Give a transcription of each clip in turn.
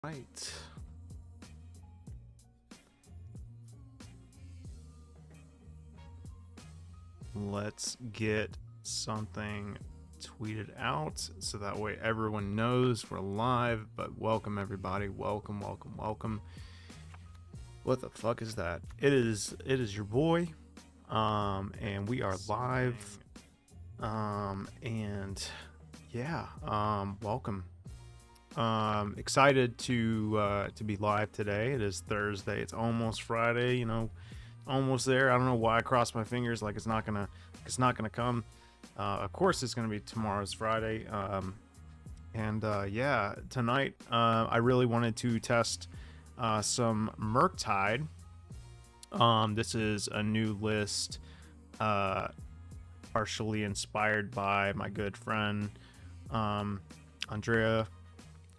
Right. Let's get something tweeted out so that way everyone knows we're live. But welcome everybody. Welcome. What the fuck is that? It is your boy. And we are live. And yeah, welcome. Excited to be live today. It is Thursday. It's almost Friday, almost there. I don't know why I crossed my fingers like it's not gonna come. Of course it's gonna be tomorrow's Friday. Yeah, tonight I really wanted to test some Murktide. This is a new list, partially inspired by my good friend Andrea,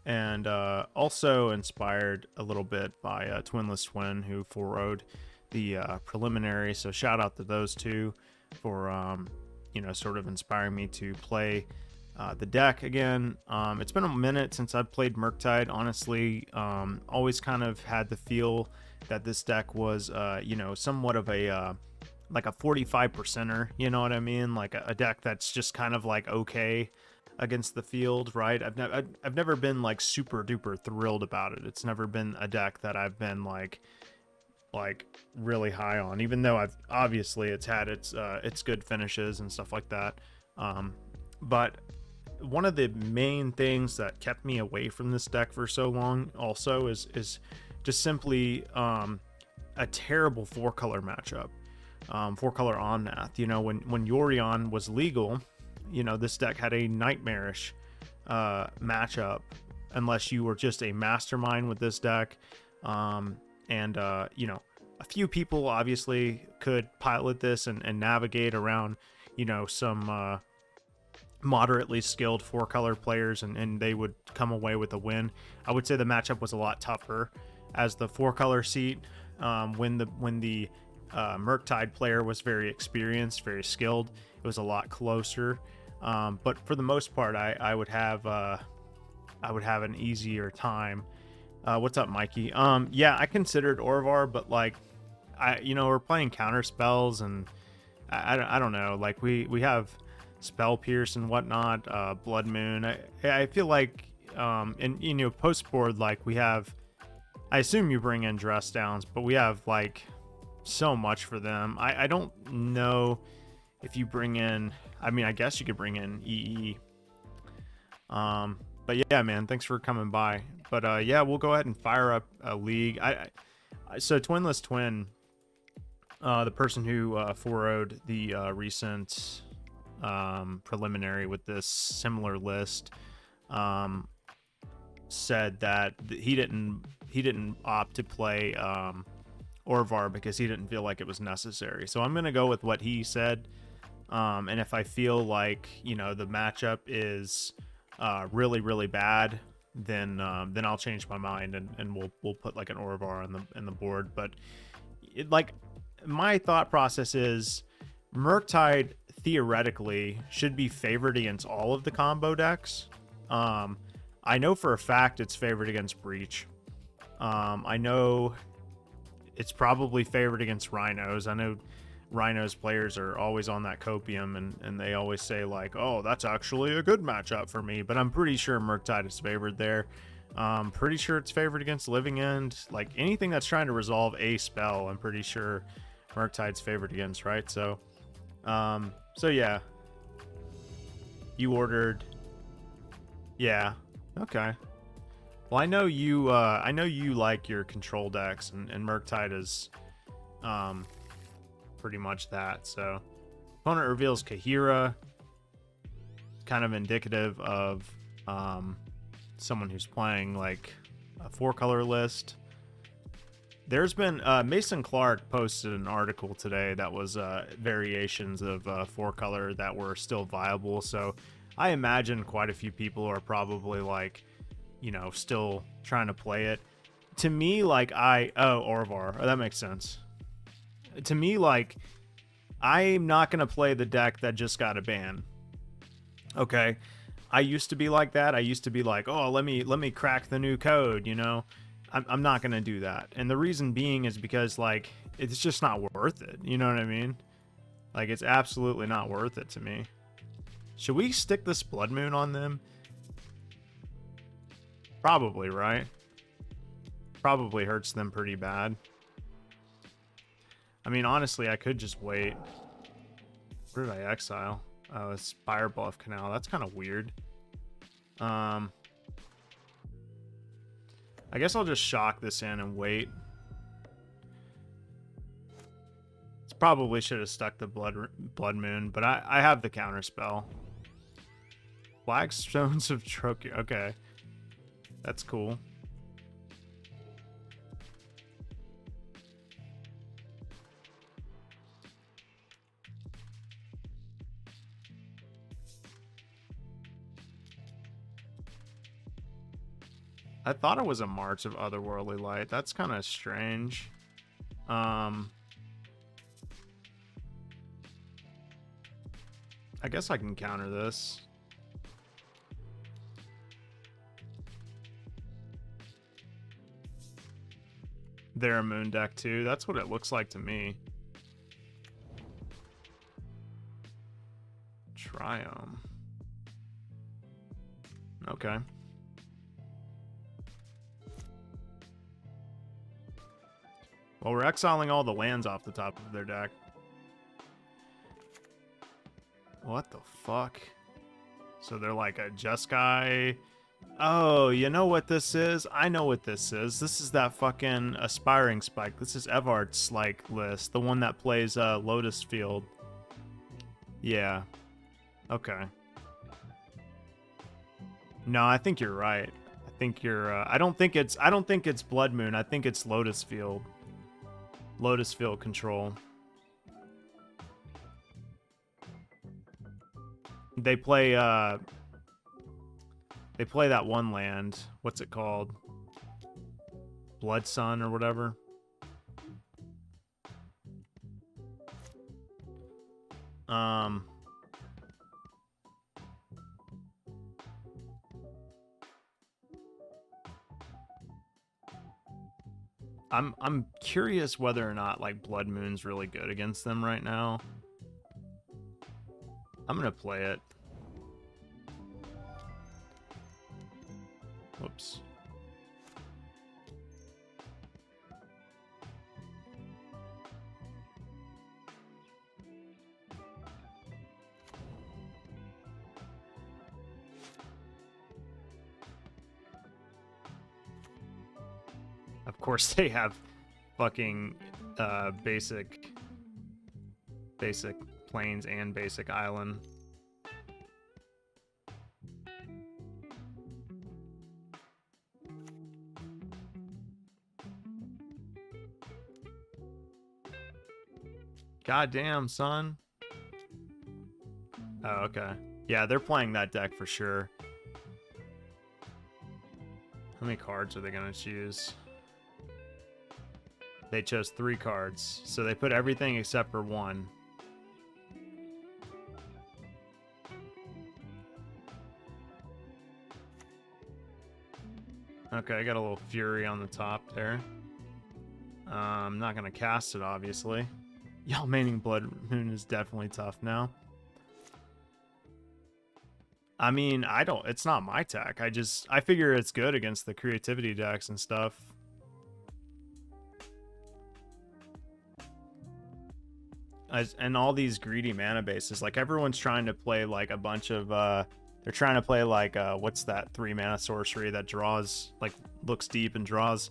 and also inspired a little bit by Twinless Twin, who forewrote the preliminary. So shout out to those two for sort of inspiring me to play the deck again. It's been a minute since I've played Murktide, honestly. Always kind of had the feel that this deck was somewhat of a like a 45%er, you know what I mean? Like a deck that's just kind of like okay against the field, right? I've never been like super duper thrilled about it. It's never been a deck that I've been like really high on, even though it's had its good finishes and stuff like that. But one of the main things that kept me away from this deck for so long also is just simply a terrible 4-color matchup. 4-color Omnath. When Yorion was legal, this deck had a nightmarish matchup unless you were just a mastermind with this deck. A few people obviously could pilot this and navigate around, some moderately skilled 4-color players, and they would come away with a win. I would say the matchup was a lot tougher as the 4-color seat, when the Murktide player was very experienced, very skilled. It was a lot closer. But for the most part, I would have an easier time. What's up, Mikey? Yeah, I considered Orvar, but like, we're playing counter spells, and I don't know. Like we have Spell Pierce and whatnot, Blood Moon. I feel like post board, like we have. I assume you bring in Dress Downs, but we have like so much for them. I don't know if you bring in. I mean, I guess you could bring in EE. But yeah, man, thanks for coming by. But yeah, we'll go ahead and fire up a league. So Twinless Twin, the person who forewrote the recent preliminary with this similar list, said that he didn't opt to play Orvar because he didn't feel like it was necessary. So I'm gonna go with what he said. And if I feel like the matchup is really really bad, then I'll change my mind and we'll put like an Orvar in the board. But my thought process is Murktide theoretically should be favored against all of the combo decks. I know for a fact it's favored against Breach. I know it's probably favored against Rhinos. I know Rhinos players are always on that copium, and they always say like, oh, that's actually a good matchup for me. But I'm pretty sure Murktide is favored there. Pretty sure it's favored against Living End. Like anything that's trying to resolve a spell, I'm pretty sure Murktide's favored against, right? So yeah. You ordered. Yeah. Okay. Well, I know you like your control decks, and Murktide is pretty much that. So opponent reveals Kahira, kind of indicative of someone who's playing like a 4-color list. There's been Mason Clark posted an article today that was variations of 4-color that were still viable. So I imagine quite a few people are probably like, still trying to play it. To me, like Orvar. Oh, that makes sense. To me, like, I'm not going to play the deck that just got a ban. Okay. I used to be like that. I used to be like, oh, let me crack the new code, you know. I'm not gonna do that, and the reason being is because like it's just not worth it. You know what I mean? Like it's absolutely not worth it to me. Should we stick this Blood Moon on them? Probably, right? Probably hurts them pretty bad. I mean, honestly, I could just wait. Where did I exile? Oh, it's Spire Bluff Canal. That's kind of weird. I guess I'll just shock this in and wait. Probably should have stuck the Blood Moon, but I have the counter spell. Black Stones of Troki. Okay. That's cool. I thought it was a March of Otherworldly Light. That's kind of strange. I guess I can counter this. They're a moon deck too. That's what it looks like to me. Triome. Okay. Well, we're exiling all the lands off the top of their deck. What the fuck? So they're like a Jeskai. Oh, you know what this is? I know what this is. This is that fucking Aspiring Spike. This is Evart's like list, the one that plays Lotus Field. Yeah. Okay. No, I think you're right. I think you're. I don't think it's Blood Moon. I think it's Lotus Field. Lotus Field control. They play that one land. What's it called? Blood Sun or whatever. I'm curious whether or not like Blood Moon's really good against them right now. I'm gonna play it. Whoops. Of course they have fucking basic plains and basic island. Goddamn, son. Oh, okay. Yeah, they're playing that deck for sure. How many cards are they gonna choose? They chose 3 cards, so they put everything except for 1. Okay, I got a little Fury on the top there. I'm not gonna cast it, obviously. Y'all maining Blood Moon is definitely tough now. I mean, it's not my tech. I figure it's good against the creativity decks and stuff. And all these greedy mana bases, like everyone's trying to play like a bunch of they're trying to play like what's that 3 mana sorcery that draws, like looks deep and draws,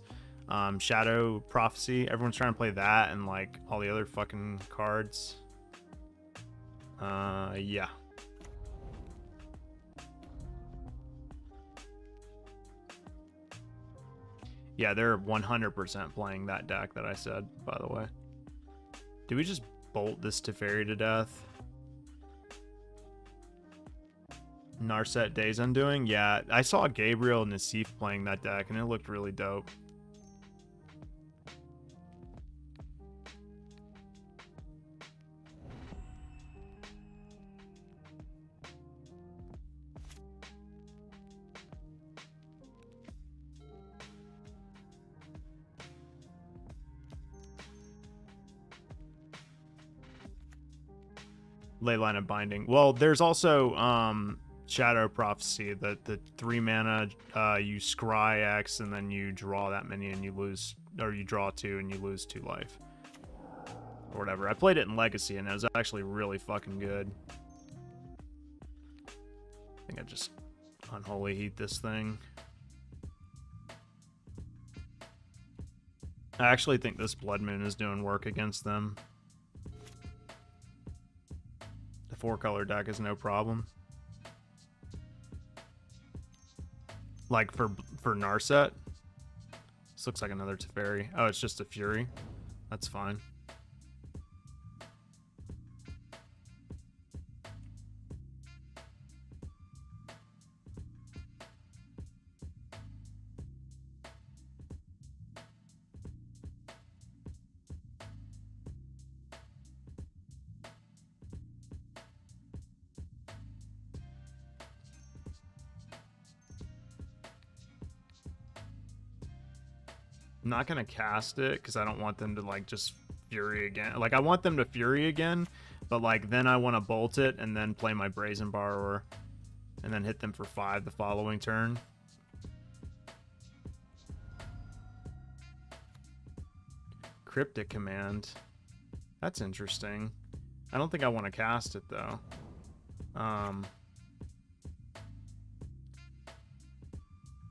Shadow Prophecy. Everyone's trying to play that and like all the other fucking cards. Yeah. Yeah, they're 100% playing that deck that I said, by the way. Do we just bolt this Teferi to death? Narset Days Undoing? Yeah, I saw Gabriel and Nassif playing that deck, and it looked really dope. Leyline of Binding. Well, there's also Shadow Prophecy, the 3 mana, you scry X and then you draw that many and you lose, or you draw 2 and you lose 2 life. Or whatever. I played it in Legacy and it was actually really fucking good. I think I just Unholy Heat this thing. I actually think this Blood Moon is doing work against them. The 4-color deck is no problem. Like for Narset. This looks like another Teferi. Oh, it's just a Fury. That's fine. I'm not gonna cast it because I don't want them to like just Fury again. Like I want them to Fury again, but like then I want to bolt it and then play my Brazen Borrower and then hit them for 5 the following turn. Cryptic Command. That's interesting. I don't think I want to cast it though.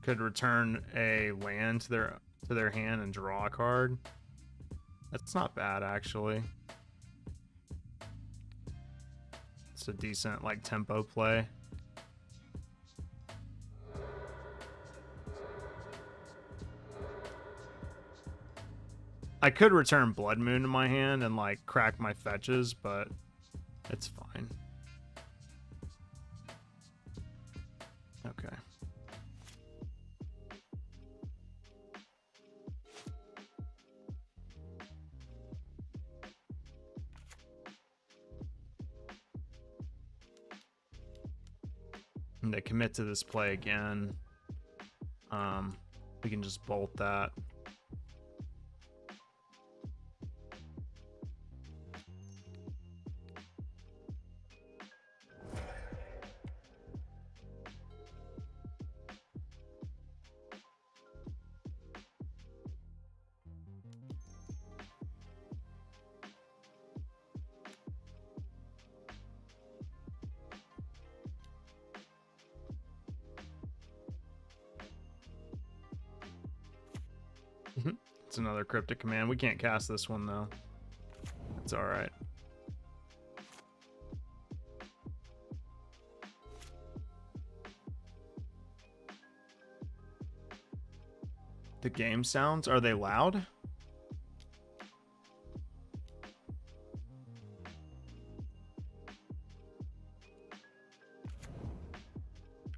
Could return a land to their hand and draw a card. That's not bad actually. It's a decent like tempo play. I could return Blood Moon to my hand and like crack my fetches, but it's fine. Okay. And they commit to this play again. We can just bolt that. It's another Cryptic Command. We can't cast this one though. It's all right. The game sounds, are they loud?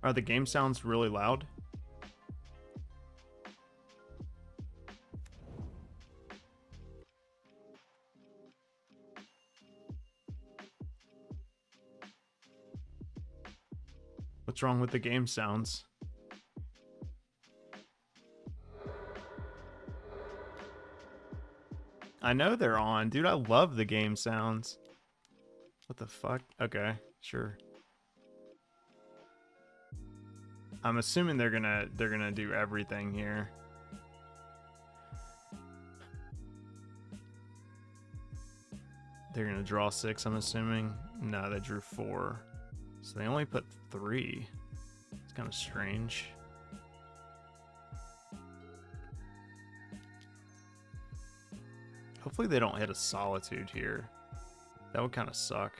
Are the game sounds really loud? What's wrong with the game sounds? I know they're on. Dude, I love the game sounds. What the fuck? Okay, sure. I'm assuming they're gonna do everything here. They're gonna draw 6, I'm assuming. No, they drew 4. So they only put 3. It's kind of strange. Hopefully they don't hit a Solitude here. That would kind of suck.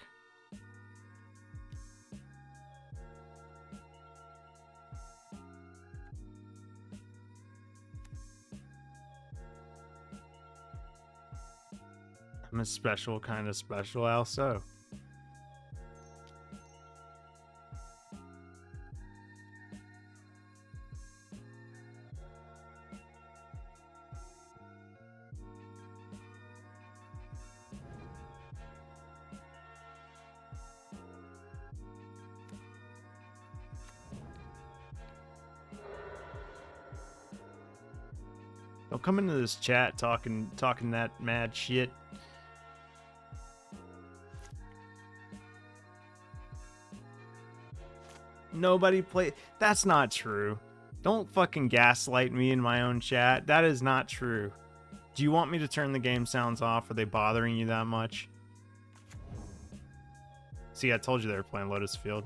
I'm a special kind of special, how so? Don't come into this chat talking that mad shit. Nobody play. That's not true. Don't fucking gaslight me in my own chat. That is not true. Do you want me to turn the game sounds off? Are they bothering you that much? See, I told you they were playing Lotus Field.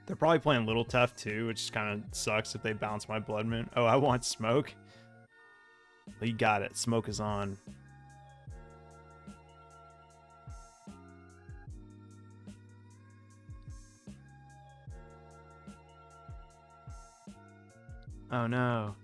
They're probably playing Little Tough too, which kind of sucks if they bounce my Blood Moon. Oh, I want Smoke. Well, you got it. Smoke is on. Oh no.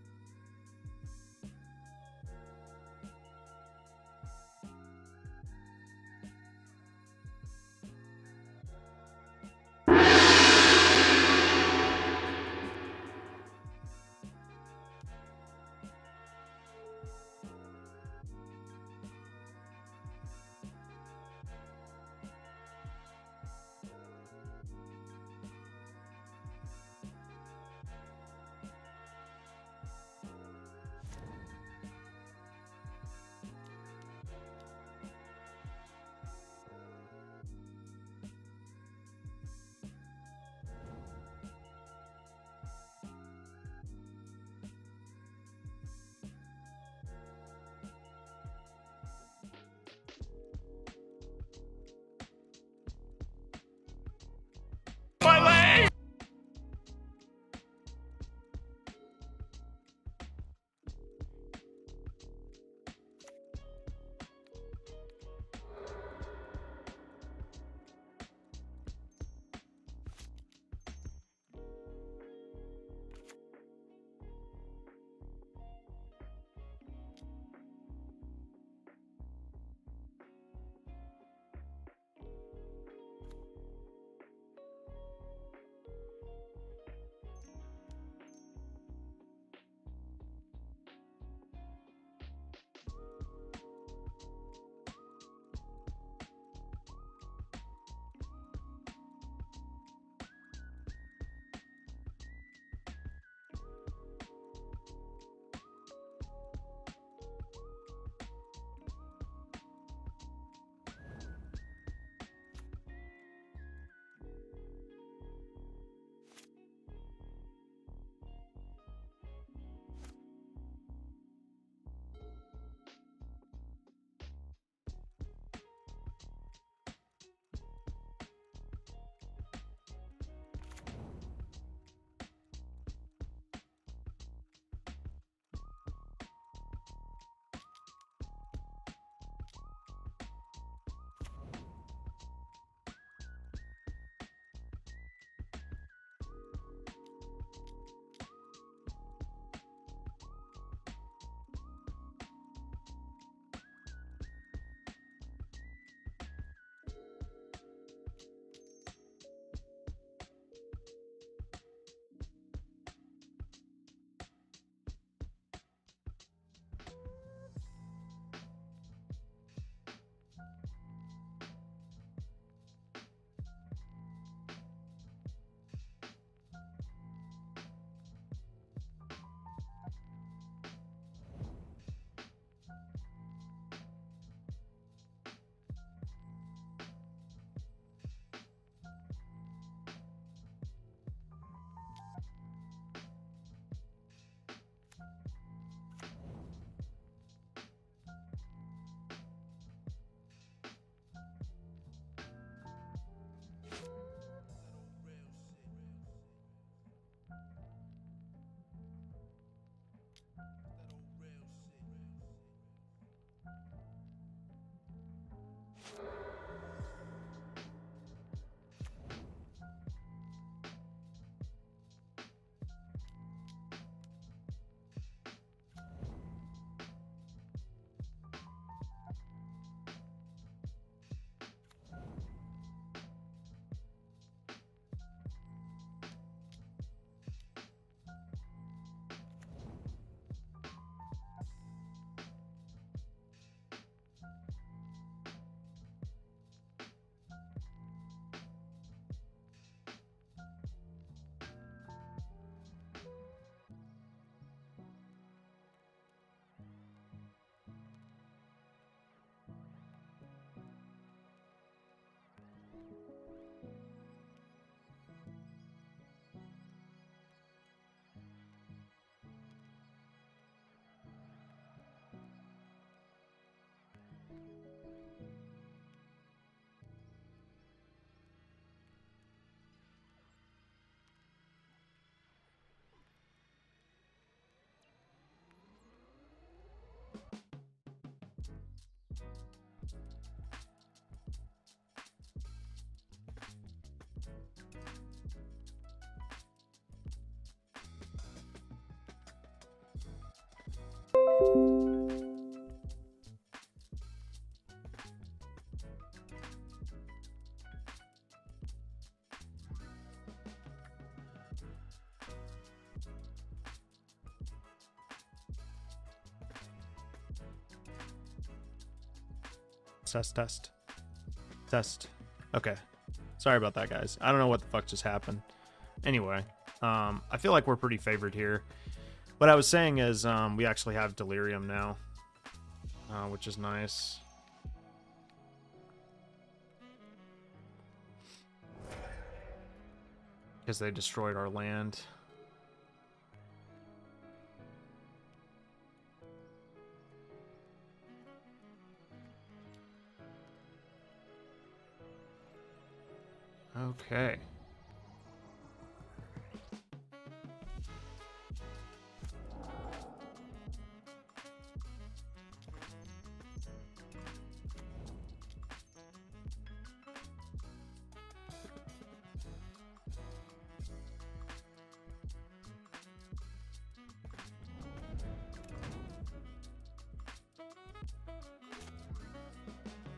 Test. Okay. Sorry about that, guys. I don't know what the fuck just happened. Anyway, I feel like we're pretty favored here. What I was saying is we actually have Delirium now, which is nice. Because they destroyed our land. Okay.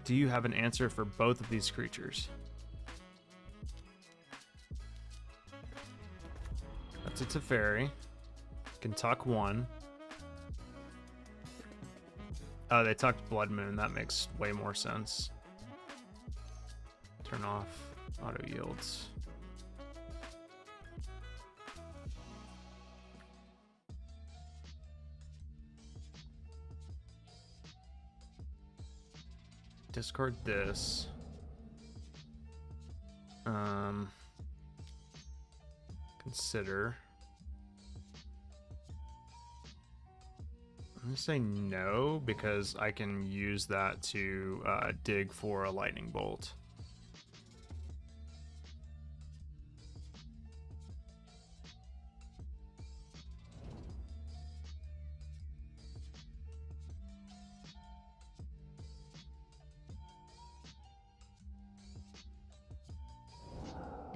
Do you have an answer for both of these creatures? That's a Teferi. Can tuck one. Oh, they tucked Blood Moon. That makes way more sense. Turn off auto yields. Discard this. Consider. I'm gonna say no because I can use that to dig for a lightning bolt.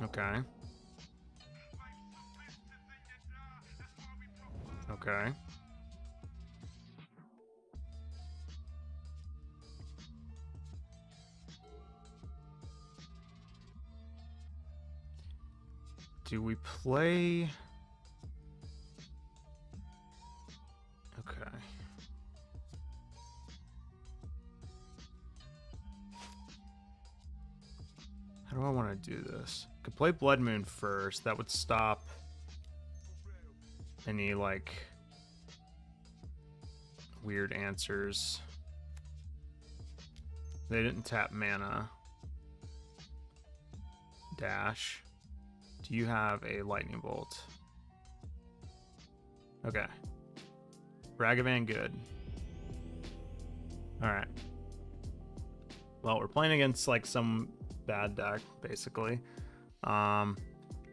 Okay. Okay. Do we play? Okay. How do I want to do this? Could play Blood Moon first. That would stop any like weird answers. They didn't tap mana. Dash. Do you have a lightning bolt? Okay. Ragavan, good. Alright. Well, we're playing against like some bad deck, basically. I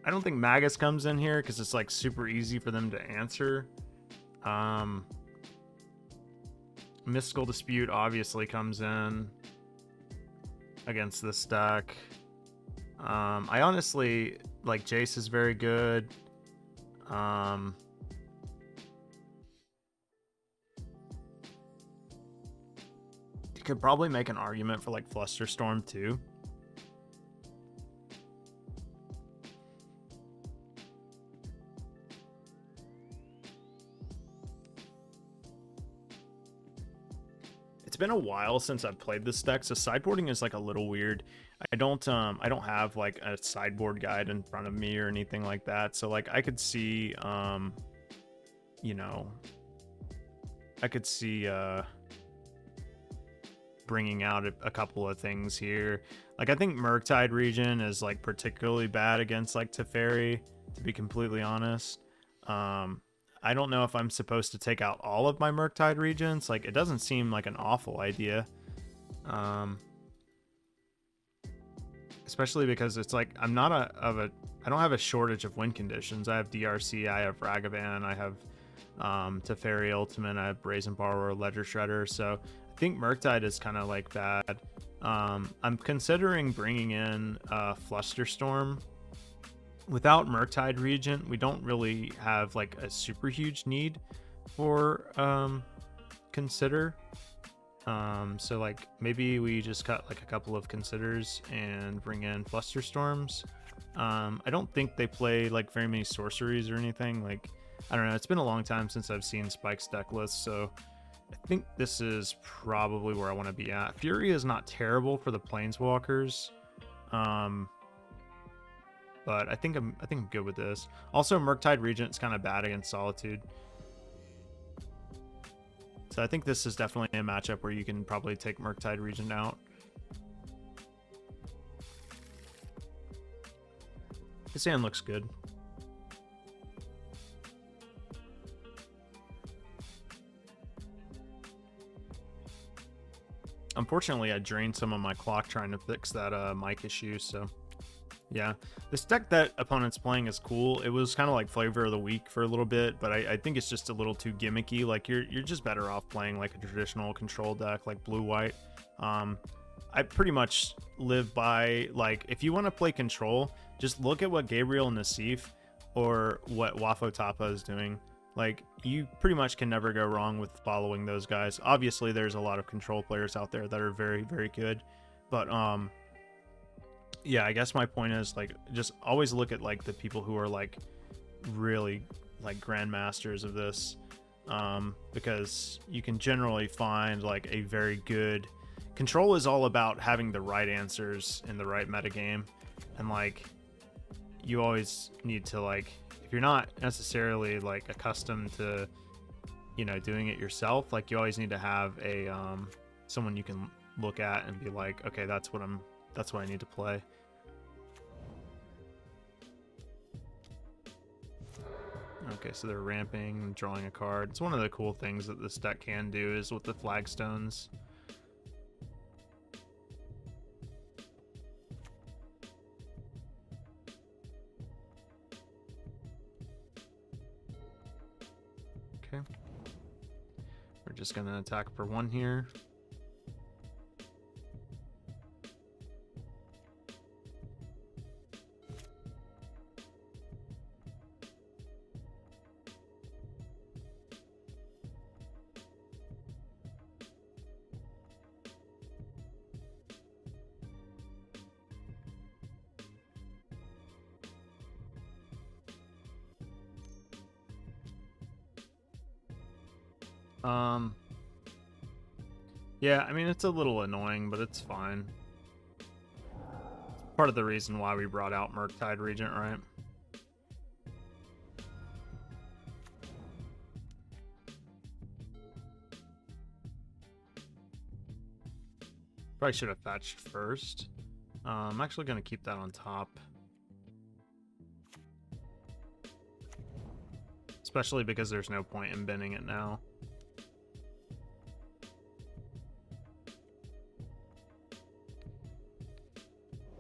don't think Magus comes in here because it's like super easy for them to answer. Mystical Dispute obviously comes in against this deck. I honestly like Jace is very good. You could probably make an argument for like Flusterstorm too. It's been a while since I've played this deck, so sideboarding is like a little weird. I don't have like a sideboard guide in front of me or anything like that. So like I could see you know, I could see bringing out a couple of things here. Like I think Murktide Region is like particularly bad against like Teferi, to be completely honest. I don't know if I'm supposed to take out all of my Murktide regions. Like, it doesn't seem like an awful idea. Especially because it's like, I don't have a shortage of win conditions. I have DRC, I have Ragavan, I have Teferi Ultimate, I have Brazen Borrower, Ledger Shredder. So I think Murktide is kind of like bad. I'm considering bringing in Flusterstorm. Without Murktide Regent, we don't really have like a super huge need for Consider. So like maybe we just cut like a couple of Considers and bring in Flusterstorms. I don't think they play like very many sorceries or anything. Like, I don't know, it's been a long time since I've seen Spike's deck list, so I think this is probably where I want to be at. Fury is not terrible for the Planeswalkers. But I think I'm good with this. Also, Murktide Regent's kind of bad against Solitude. So I think this is definitely a matchup where you can probably take Murktide Regent out. This hand looks good. Unfortunately, I drained some of my clock trying to fix that mic issue, so yeah. This deck that opponent's playing is cool. It was kind of like flavor of the week for a little bit, but I think it's just a little too gimmicky. Like you're just better off playing like a traditional control deck like blue-white. I pretty much live by, like, if you want to play control, just look at what Gabriel Nassif or what Wafo Tapa is doing. Like, you pretty much can never go wrong with following those guys. Obviously, there's a lot of control players out there that are very, very good. But, yeah, I guess my point is, like, just always look at, like, the people who are, like, really, like, grandmasters of this. Because you can generally find, like, a very good... Control is all about having the right answers in the right metagame. And, like, you always need to, like... If you're not necessarily like accustomed to, you know, doing it yourself, like you always need to have a someone you can look at and be like, okay, that's what I need to play. Okay, so they're ramping and drawing a card. It's one of the cool things that this deck can do is with the flagstones. Okay. We're just going to attack for 1 here. Yeah, I mean, it's a little annoying, but it's fine. It's part of the reason why we brought out Murktide Regent, right? Probably should have fetched first. I'm actually going to keep that on top. Especially because there's no point in bending it now.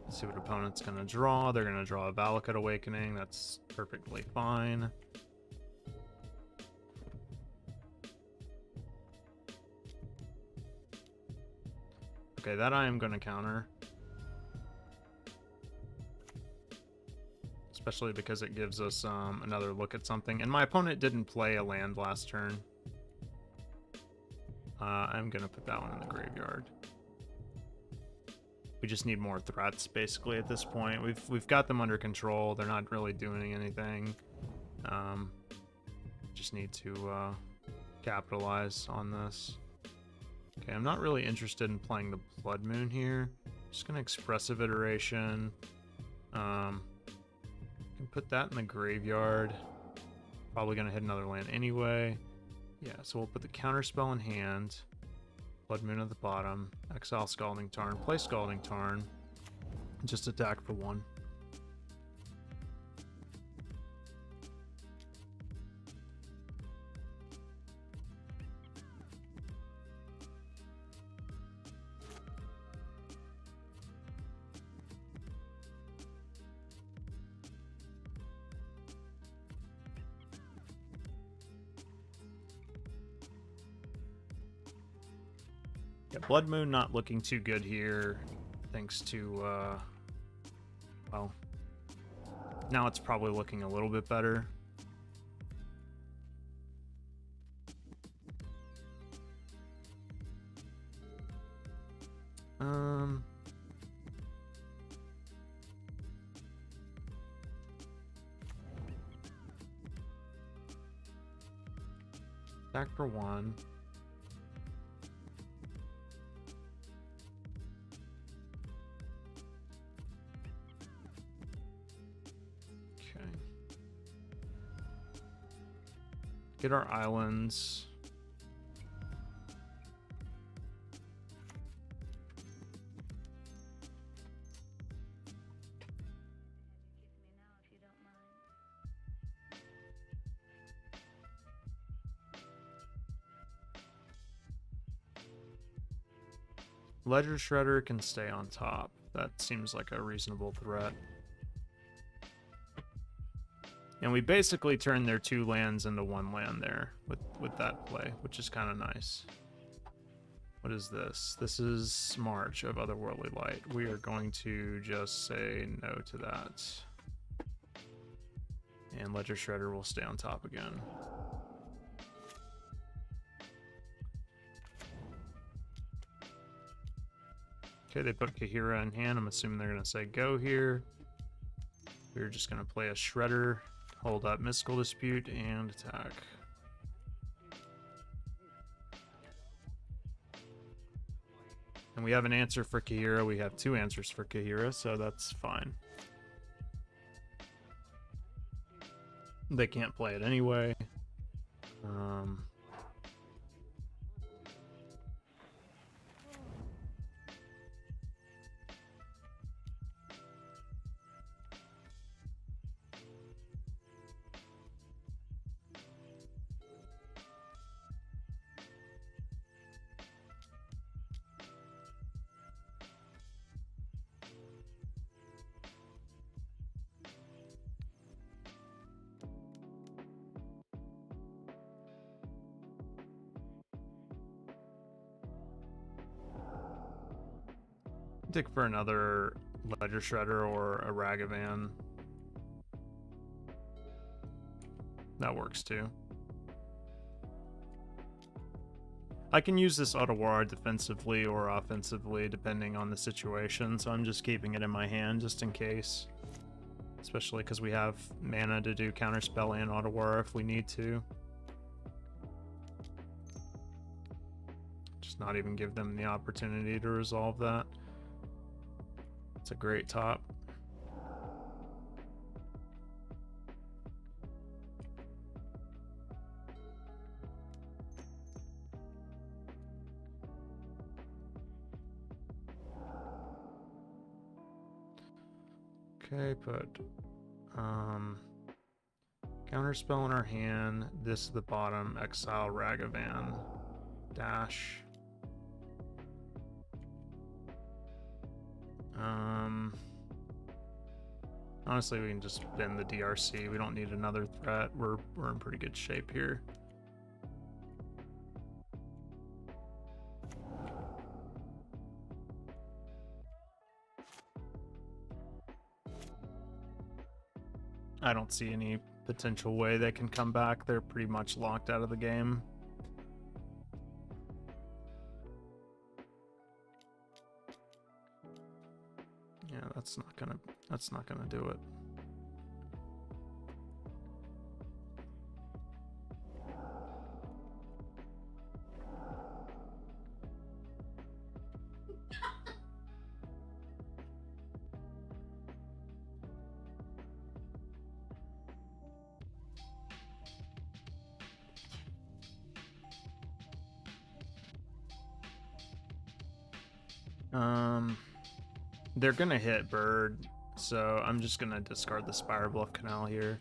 See what opponent's gonna draw. They're gonna draw a Valakut Awakening. That's perfectly fine. Okay, that I am gonna counter. Especially because it gives us another look at something. And my opponent didn't play a land last turn. I'm gonna put that one in the graveyard. We just need more threats, basically, at this point. We've got them under control. They're not really doing anything. Just need to capitalize on this. Okay, I'm not really interested in playing the Blood Moon here. Just gonna Expressive Iteration. Can put that in the graveyard. Probably gonna hit another land anyway. Yeah, so we'll put the counterspell in hand. Blood Moon at the bottom. Exile Scalding Tarn. Play Scalding Tarn. Just attack for 1. Yeah, Blood Moon not looking too good here, thanks to, well, now it's probably looking a little bit better. Attack for 1. Get our islands. Ledger Shredder can stay on top. That seems like a reasonable threat. And we basically turned their 2 lands into 1 land there with that play, which is kind of nice. What is this? This is March of Otherworldly Light. We are going to just say no to that. And Ledger Shredder will stay on top again. Okay, they put Kahira in hand. I'm assuming they're going to say go here. We're just going to play a Shredder, hold up Mystical Dispute, and attack. And we have an answer for Kahira. We have 2 answers for Kahira, so that's fine. They can't play it anyway. Take for another Ledger Shredder or a Ragavan. That works too. I can use this Otawara defensively or offensively depending on the situation, so I'm just keeping it in my hand just in case. Especially because we have mana to do Counterspell and Otawara if we need to. Just not even give them the opportunity to resolve that. It's a great top. Okay, put Counterspell in our hand. This is the bottom. Exile Ragavan. Dash. Honestly, we can just bend the DRC. We don't need another threat. We're in pretty good shape here. I don't see any potential way they can come back. They're pretty much locked out of the game. Yeah, that's not gonna do it. They're gonna hit Bird, so I'm just gonna discard the Spire Bluff Canal here.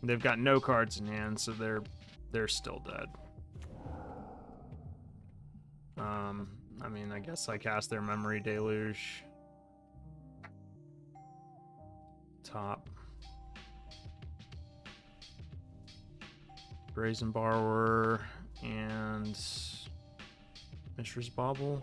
They've got no cards in hand, so they're still dead. I mean, I guess I cast their Memory Deluge. Top. Brazen Borrower and Mishra's Bauble.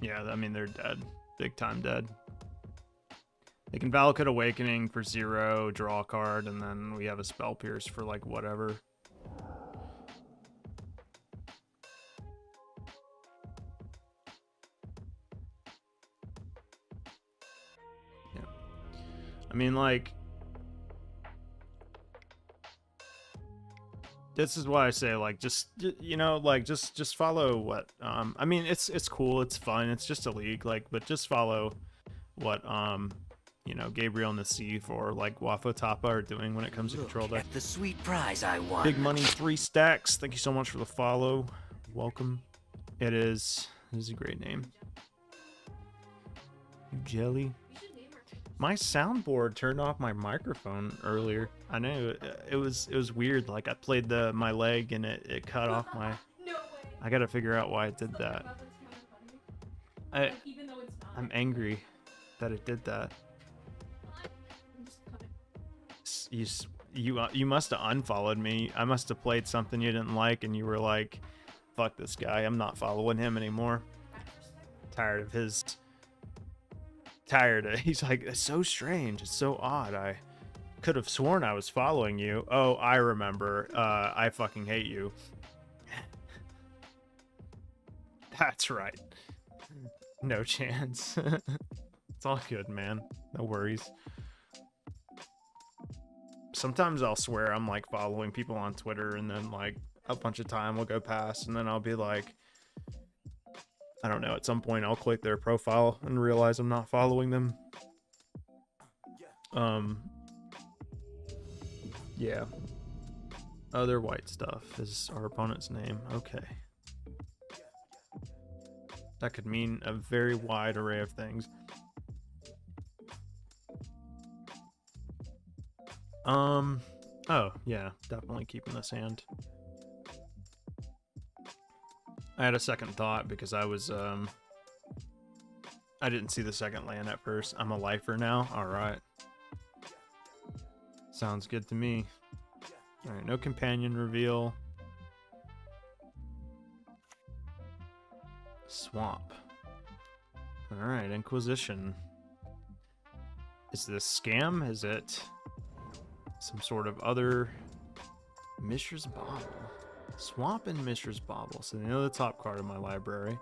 Yeah, I mean, they're dead. Big time dead. They can Valakut Awakening for 0, draw a card, and then we have a Spell Pierce for, like, whatever. Yeah. I mean, like... This is why I say, like, just, you know, like, just follow what, I mean, it's cool, it's fun, it's just a league, like, but just follow what, you know, Gabriel and the Sea for, like, Wafo Tapa are doing when it comes to control deck. The sweet prize I won. Big Money 3 Stacks, thank you so much for the follow. Welcome. It is a great name. Jelly. My soundboard turned off my microphone earlier. I know it was weird. Like I played my leg and it cut off my. No way. I gotta figure out why it did that. I'm angry that it did that. You must have unfollowed me. I must have played something you didn't like, and you were like, "Fuck this guy. I'm not following him anymore." Tired of his. He's like, it's so strange, it's so odd. I could have sworn I was following you. Oh, I remember. I fucking hate you. That's right. No chance. It's all good, man. No worries. Sometimes I'll swear I'm like following people on Twitter, and then like a bunch of time will go past, and then I'll be like, I don't know, at some point I'll click their profile and realize I'm not following them. Yeah. Other white stuff is our opponent's name. Okay. That could mean a very wide array of things. Oh, yeah, definitely keeping this hand. I had a second thought because I was, I didn't see the second land at first. I'm a lifer now. All right. Sounds good to me. All right, no companion reveal. Swamp. All right, Inquisition. Is this scam? Is it some sort of other Mishra's Bauble? Swamp and Mishra's Bauble. So they know the top card of my library.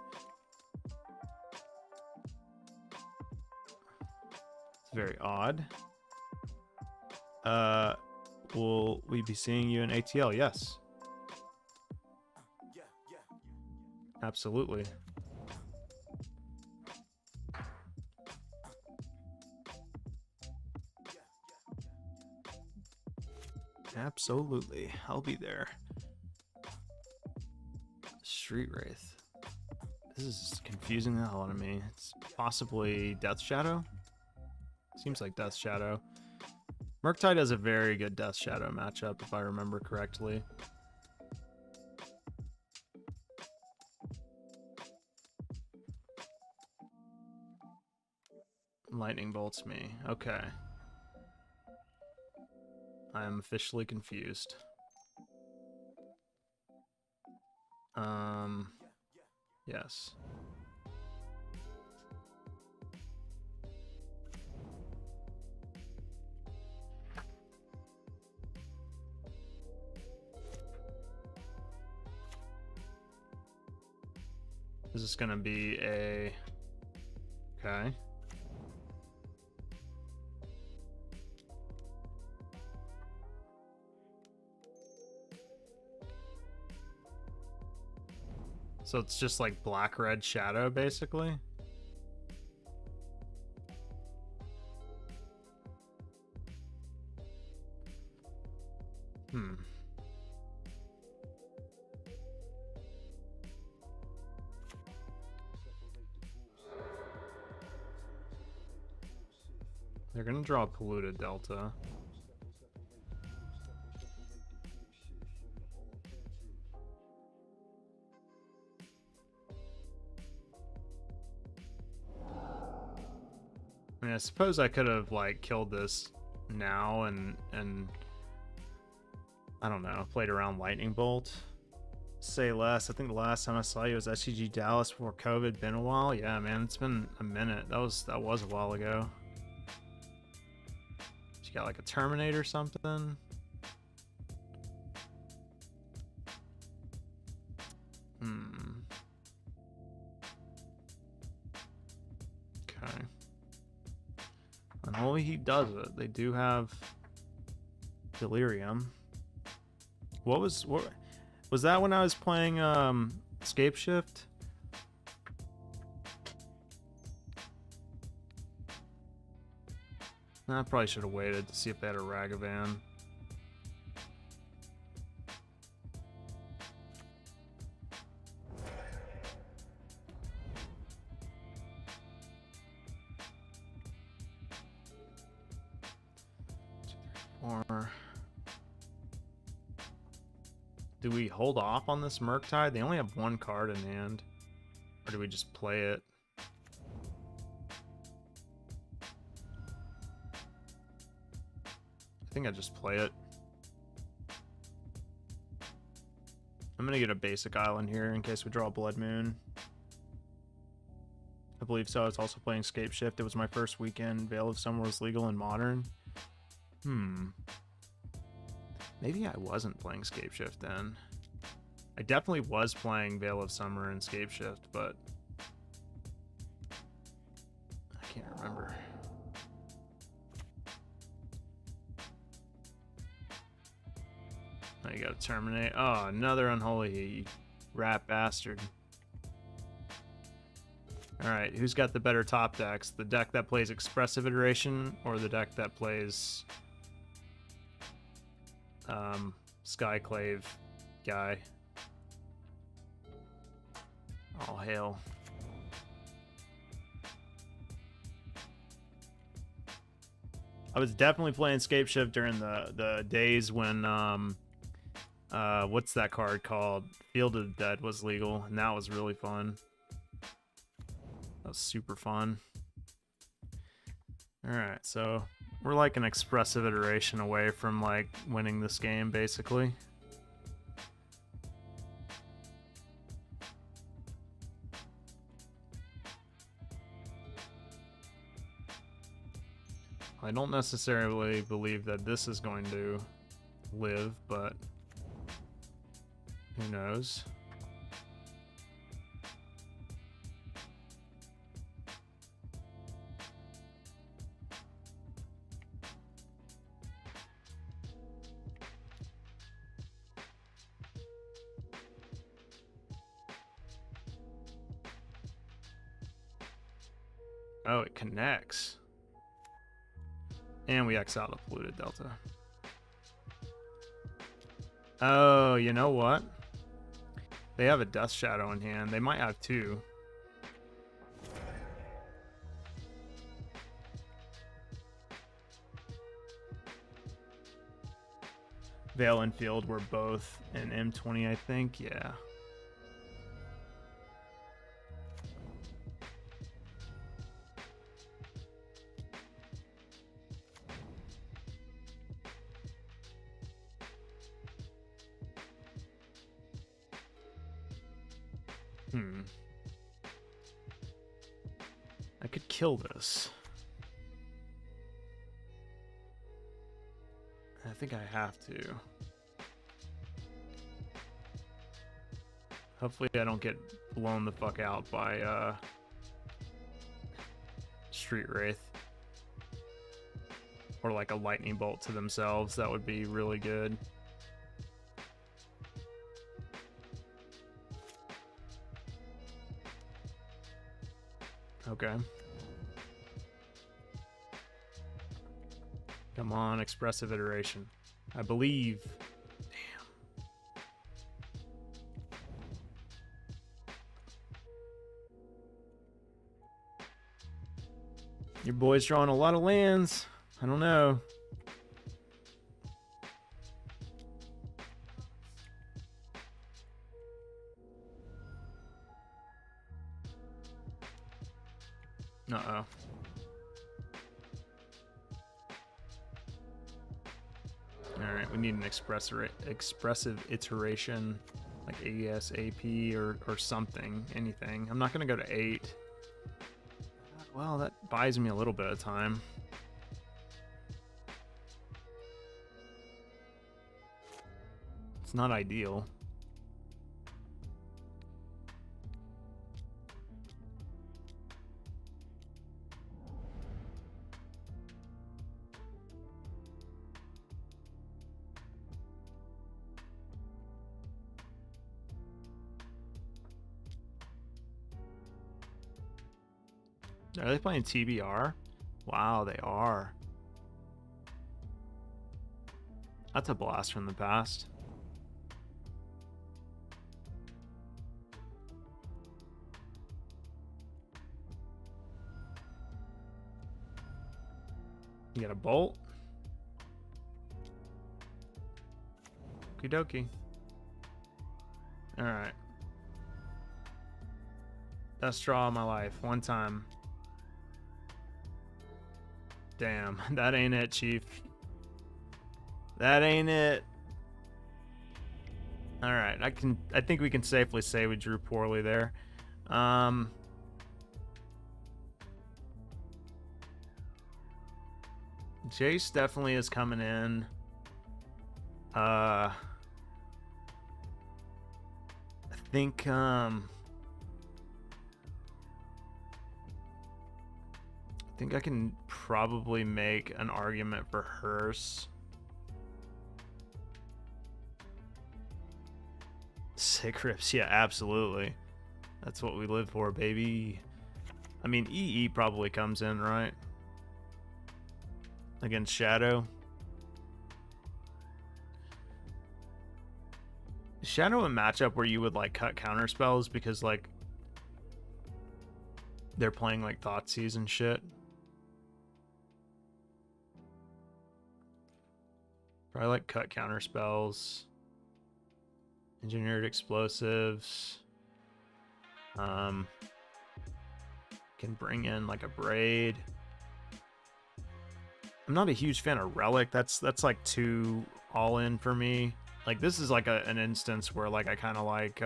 It's very odd. Will we be seeing you in ATL? Yes. Absolutely. Absolutely. I'll be there. Street Wraith. This is confusing the hell out of me. It's possibly Death Shadow? Seems like Death Shadow. Murktide has a very good Death Shadow matchup, if I remember correctly. Lightning bolts me. Okay. I am officially confused. Yes. Is this gonna be a... Okay. So it's just like black-red shadow, basically? They're gonna draw a Polluted Delta. I mean, I suppose I could have like killed this now and I don't know, played around Lightning Bolt. Say less. I think the last time I saw you was SCG Dallas before COVID. Been a while. Yeah, man, it's been a minute. That was a while ago. You got like a Terminator or something. Okay. Unholy Heat does it. They do have Delirium. What was that when I was playing Escape Shift? I probably should have waited to see if they had a Ragavan. Or do we hold off on this Murktide? They only have one card in hand. Or do we just play it? I think I just play it. I'm gonna get a basic island here in case we draw Blood Moon. I believe so. I was also playing Scape Shift. It was my first weekend. Veil of Summer was legal in Modern. Maybe I wasn't playing Scape Shift then. I definitely was playing Veil of Summer and Scape Shift, but I can't remember. Oh, you gotta terminate. Oh, another Unholy Heat, you rat bastard. Alright, who's got the better top decks? The deck that plays Expressive Iteration or the deck that plays Skyclave guy? All hail. I was definitely playing Scape Shift during the days when what's that card called? Field of the Dead was legal, and that was really fun. That was super fun. Alright, so we're like an Expressive Iteration away from like winning this game, basically. I don't necessarily believe that this is going to live, but who knows? Oh, it connects. And we exiled a Polluted Delta. Oh, you know what? They have a Death Shadow in hand. They might have two. Vale and Field were both in M20, I think. Yeah. I could kill this. I think I have to. Hopefully I don't get blown the fuck out by Street Wraith. Or like a lightning bolt to themselves. That would be really good. Okay. Come on, Expressive Iteration. I believe. Damn. Your boy's drawing a lot of lands. I don't know. Uh-oh. Alright, we need an expressive iteration like ASAP or something, anything. I'm not going to go to 8. Well, that buys me a little bit of time. It's not ideal. Are they playing TBR? Wow, they are. That's a blast from the past. You got a bolt? Okie dokie. Alright. Best draw of my life. One time. Damn, that ain't it, Chief. That ain't it. Alright, I think we can safely say we drew poorly there. Jace definitely is coming in. I think I can probably make an argument for Hearse. Sick rips, yeah, absolutely. That's what we live for, baby. I mean, EE probably comes in, right? Against Shadow. Shadow a matchup where you would like cut counter spells because like they're playing like Thoughtseize and shit. Probably like cut counter spells. Engineered explosives. Can bring in like a braid. I'm not a huge fan of Relic. That's like too all in for me. Like this is like an instance where like I kind of like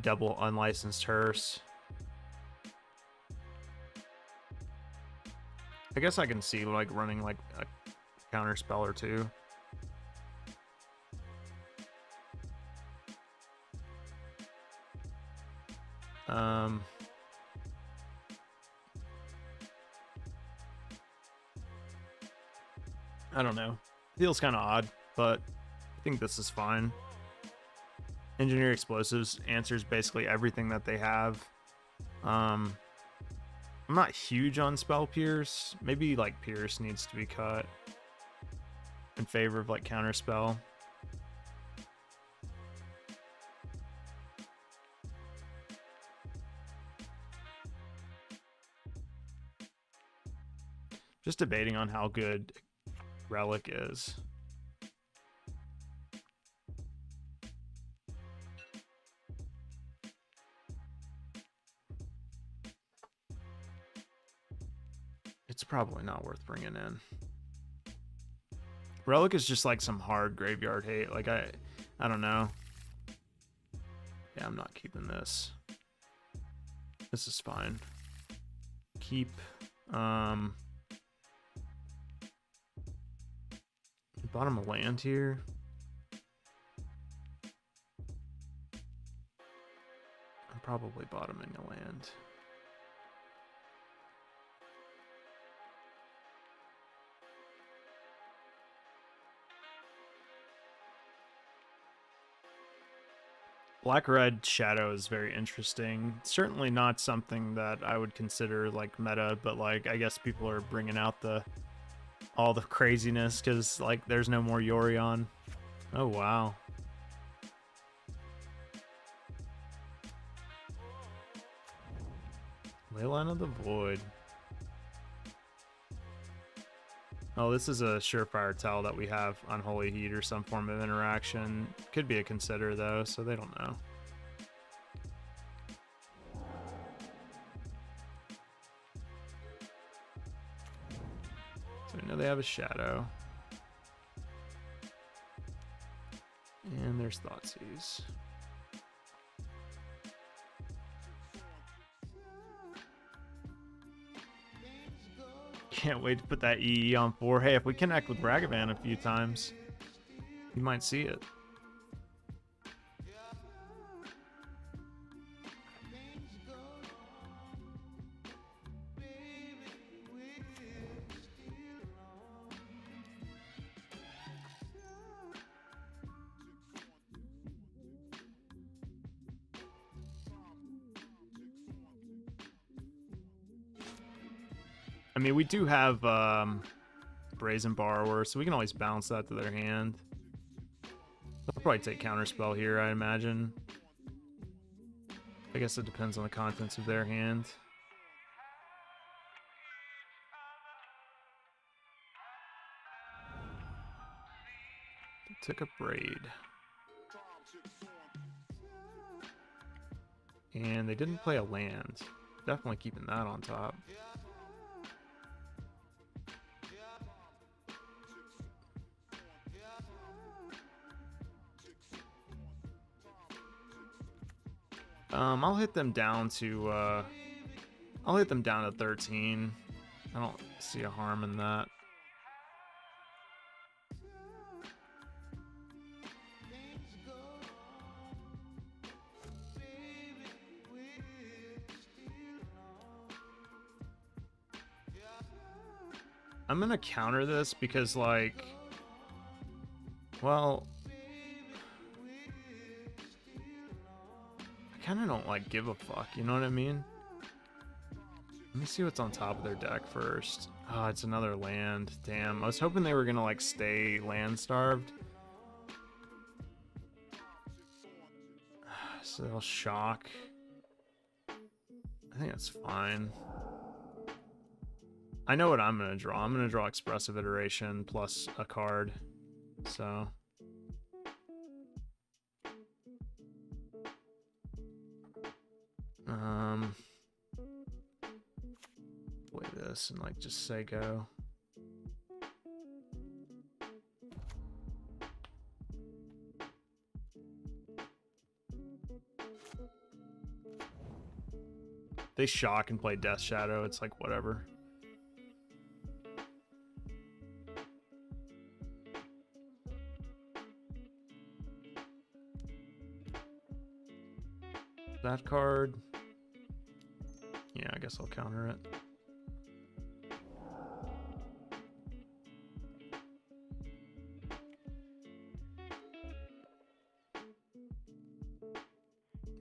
double unlicensed Hearse. I guess I can see like running like a counter spell or two. I don't know. Feels kind of odd, but I think this is fine. Engineer explosives answers basically everything that they have. I'm not huge on spell pierce. Maybe like pierce needs to be cut in favor of like counter spell. Just debating on how good Relic is. It's probably not worth bringing in. Relic is just like some hard graveyard hate. Like I don't know. Yeah, I'm not keeping this. This is fine. Keep bottom of land here. I'm probably bottoming a land. Black-red Shadow is very interesting. Certainly not something that I would consider like meta, but like I guess people are bringing out all the craziness because like there's no more Yorion. Oh wow. Leyline of the Void. Oh, this is a surefire tell that we have Unholy Heat or some form of interaction. Could be a consider though, so they don't know. So we know they have a Shadow. And There's Thoughtseize. Can't wait to put that EE on 4. Hey, if we connect with Ragavan a few times, you might see it. I mean, we do have Brazen Borrower, so we can always bounce that to their hand. They'll probably take Counterspell here, I imagine. I guess it depends on the contents of their hand. They took a Braid. And they didn't play a land. Definitely keeping that on top. I'll hit them down to I'll hit them down to 13. I don't see a harm in that. I'm gonna counter this because, like, well, I kind of don't, like, give a fuck, you know what I mean? Let me see what's on top of their deck first. Oh, it's another land. Damn, I was hoping they were gonna, like, stay land starved. So they'll shock. I think that's fine. I know what I'm going to draw. I'm going to draw Expressive Iteration plus a card. So. Play this and, like, just say go. They shock and play Death Shadow. It's like, whatever. That card. Yeah, I guess I'll counter it.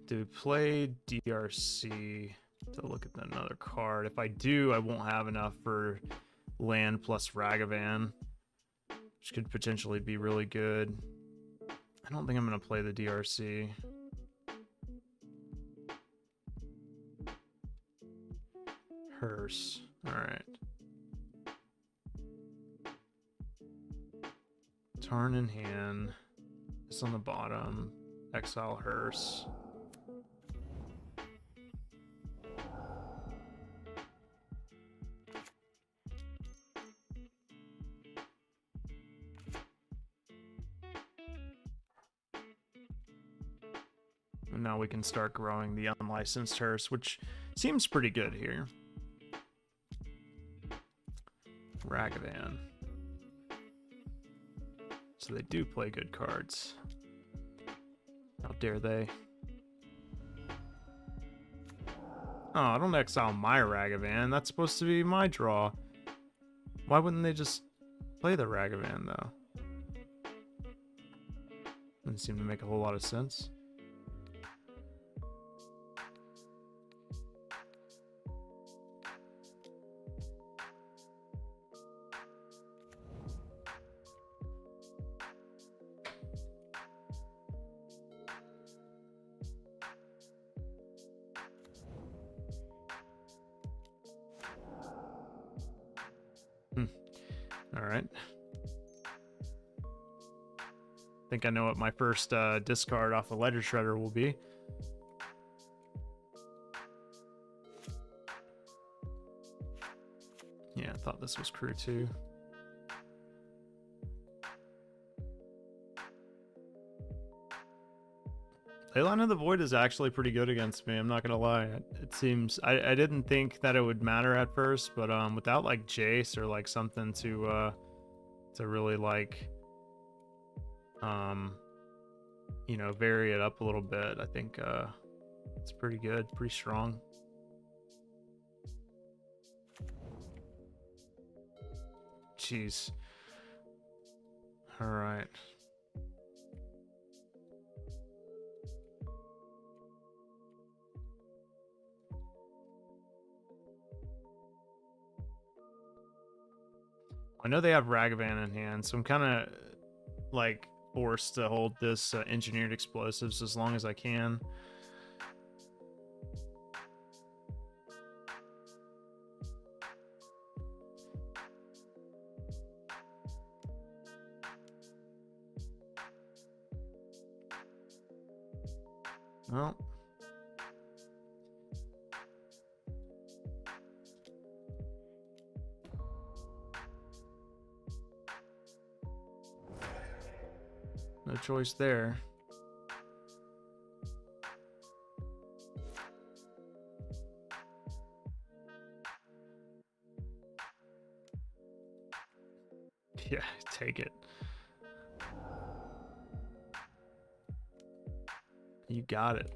Do we play DRC to look at another card? If I do, I won't have enough for land plus Ragavan, which could potentially be really good. I don't think I'm going to play the DRC. Hearse. Alright. Tarn in hand. This on the bottom. Exile Hearse. And now we can start growing the unlicensed Hearse, which seems pretty good here. Ragavan. So they do play good cards. How dare they? Oh, I don't exile my Ragavan. That's supposed to be my draw. Why wouldn't they just play the Ragavan, though? Doesn't seem to make a whole lot of sense. Alright. I think I know what my first discard off the Ledger Shredder will be. Yeah, I thought this was crew too. Leyline of the Void is actually pretty good against me. I'm not gonna lie. It seems I didn't think that it would matter at first, but without like Jace or like something to really like you know, vary it up a little bit, I think it's pretty good, pretty strong. Jeez. All right. I know they have Ragavan in hand, so I'm kind of like forced to hold this engineered explosives as long as I can. Well, no choice there. Yeah, take it. You got it.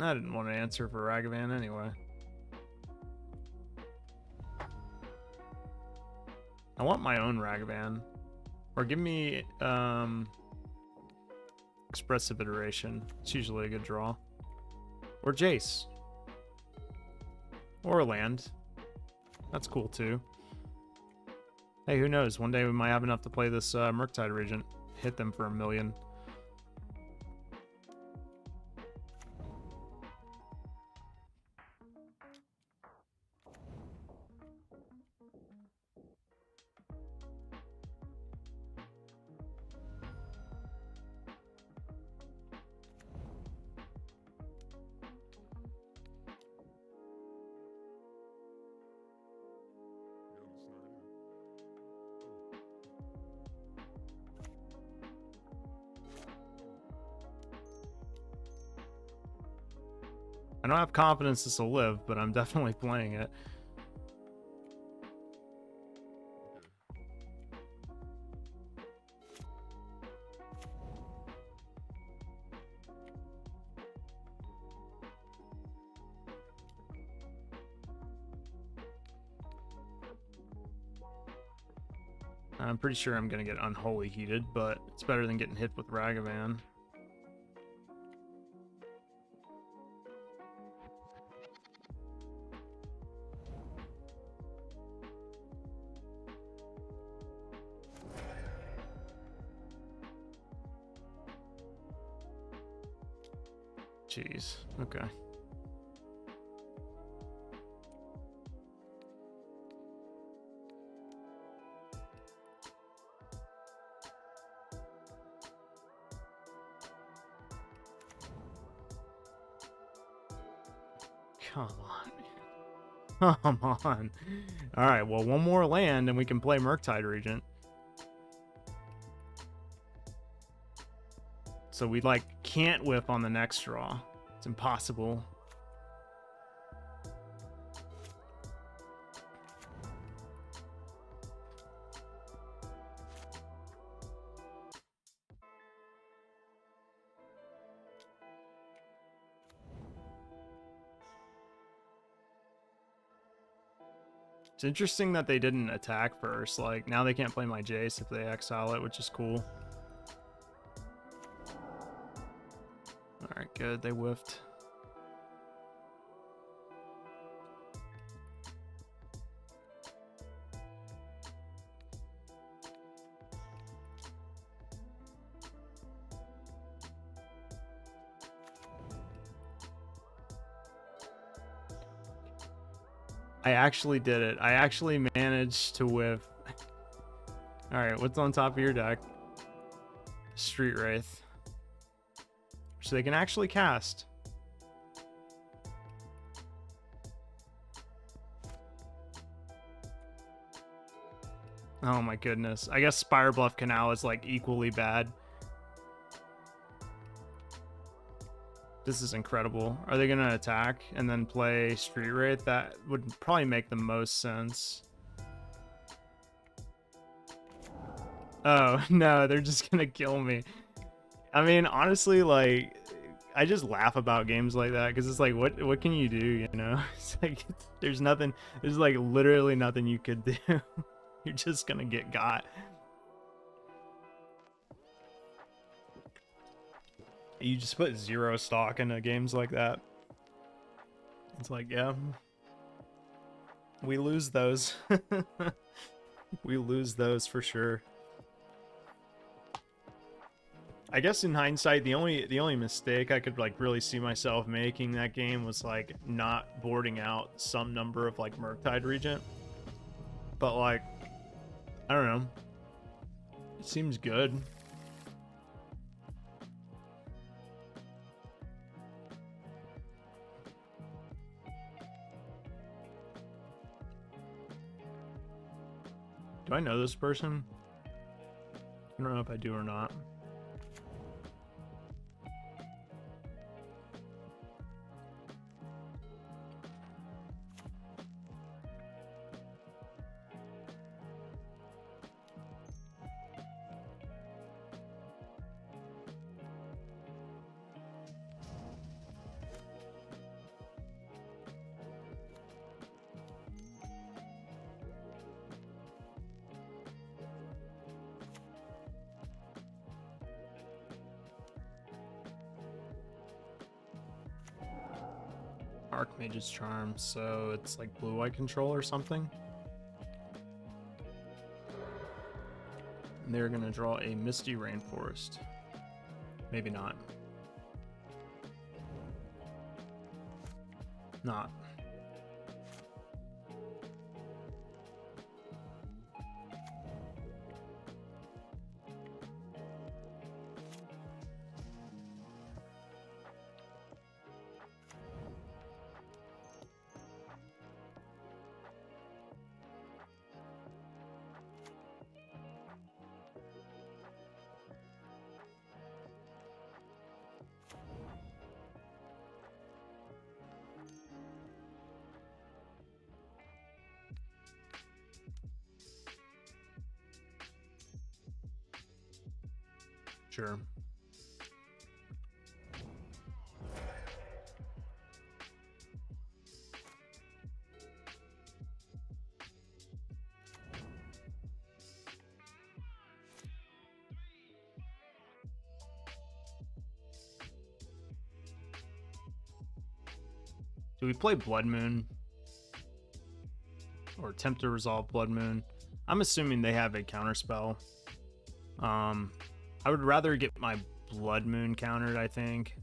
I didn't want to answer for Ragavan anyway. I want my own Ragavan. Or give me Expressive Iteration. It's usually a good draw. Or Jace. Or land. That's cool too. Hey, who knows? One day we might have enough to play this Murktide Regent. Hit them for 1 million. I don't have confidence this will live, but I'm definitely playing it. I'm pretty sure I'm going to get Unholy Heated, but it's better than getting hit with Ragavan. Jeez, okay. Come on. Come on. All right, well, one more land and we can play Murktide Regent. So we like can't whiff on the next draw. It's impossible. It's interesting that they didn't attack first. Like, now they can't play my Jace if they exile it, which is cool. Alright, good. They whiffed. I actually did it. I actually managed to whiff. Alright, what's on top of your deck? Street Wraith. So they can actually cast. Oh my goodness. I guess Spire Bluff Canal is like equally bad. This is incredible. Are they gonna attack and then play Street Wraith? That would probably make the most sense. Oh, no, they're just gonna kill me. I mean, honestly, like, I just laugh about games like that because it's like, what can you do, you know? It's like, there's like literally nothing you could do. You're just gonna get got. You just put 0 stock into games like that. It's like, yeah, we lose those. We lose those for sure. I guess in hindsight, the only mistake I could like really see myself making that game was like not boarding out some number of like Murktide Regent. But like, I don't know. It seems good. Do I know this person? I don't know if I do or not. Archmage's Charm, so it's like blue-white control or something. And they're gonna draw a Misty Rainforest. Maybe not. Not. Sure. Do we play Blood Moon? Or attempt to resolve Blood Moon? I'm assuming they have a counterspell. I would rather get my Blood Moon countered, I think.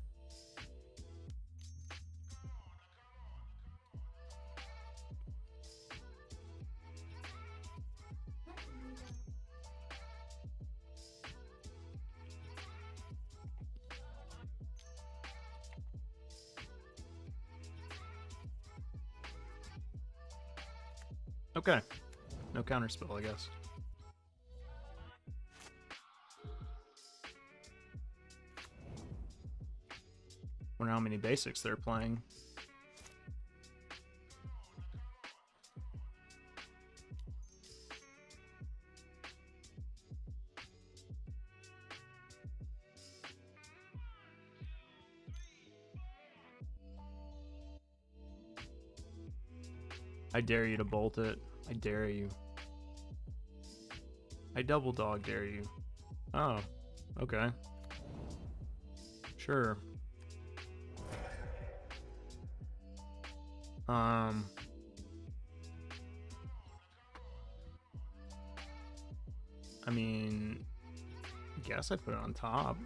Okay. No counterspell, I guess. Wonder how many basics they're playing. I dare you to bolt it. I dare you. I double dog dare you. Oh, okay. Sure. I mean, I guess I put it on top.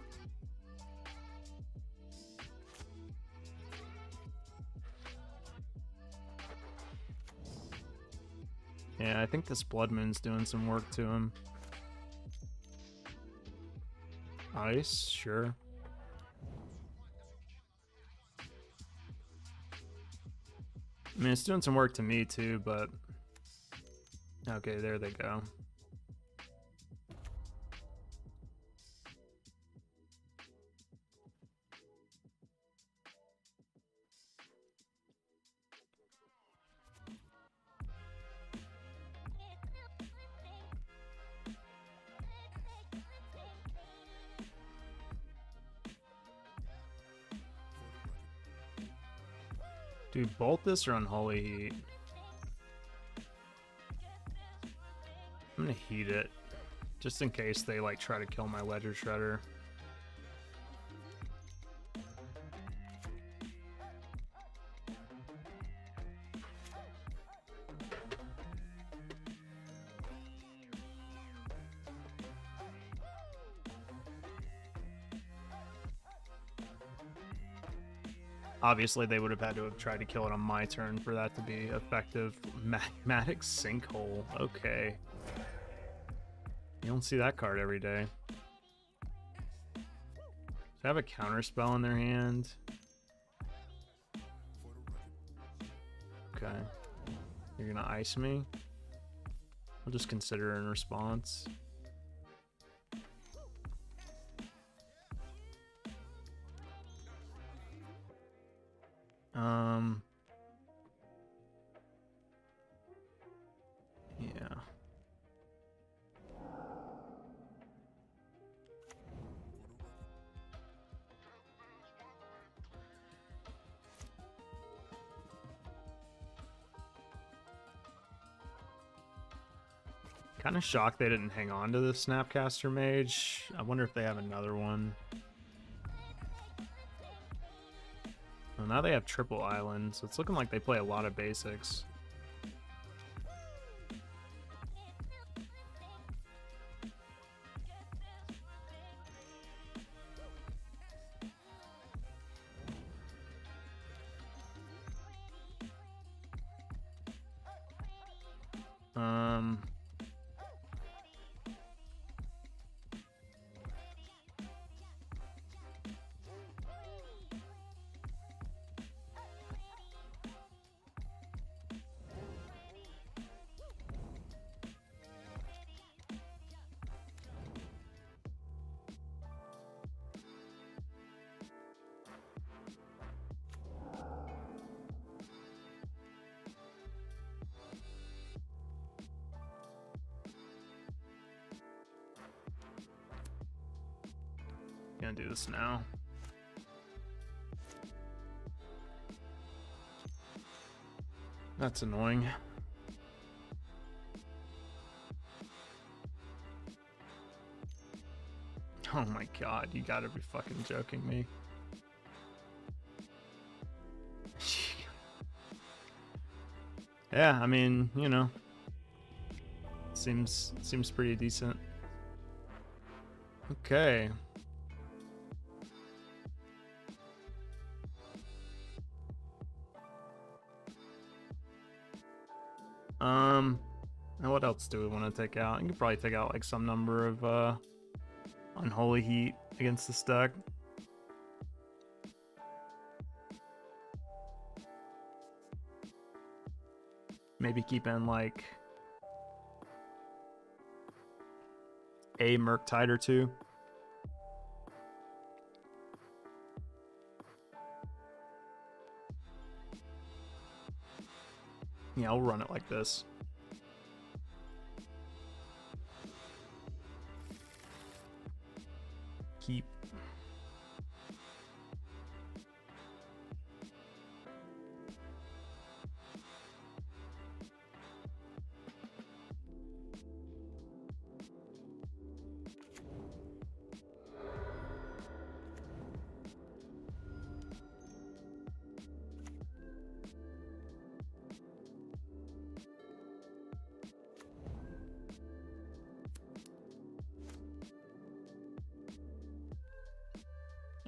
Yeah, I think this Blood Moon's doing some work to him. Ice, sure. I mean, it's doing some work to me too, but... Okay, there they go. Do we bolt this or Unholy Heat? I'm gonna heat it, just in case they like try to kill my Ledger Shredder. Obviously, they would have had to have tried to kill it on my turn for that to be effective. Magmatic Sinkhole. Okay. You don't see that card every day. They have a counter spell in their hand. Okay. You're gonna ice me? I'll just consider it in response. Yeah. Kind of shocked they didn't hang on to the Snapcaster Mage. I wonder if they have another one. Well, now they have Triple Island, so it's looking like they play a lot of basics. Gonna do this now. That's annoying. Oh my god, you gotta be fucking joking me. Yeah, I mean, you know, seems pretty decent. Okay. And what else do we want to take out? You can probably take out like some number of Unholy Heat against this deck. Maybe keep in like a Murktide or two. Yeah, I'll run it like this. Keep.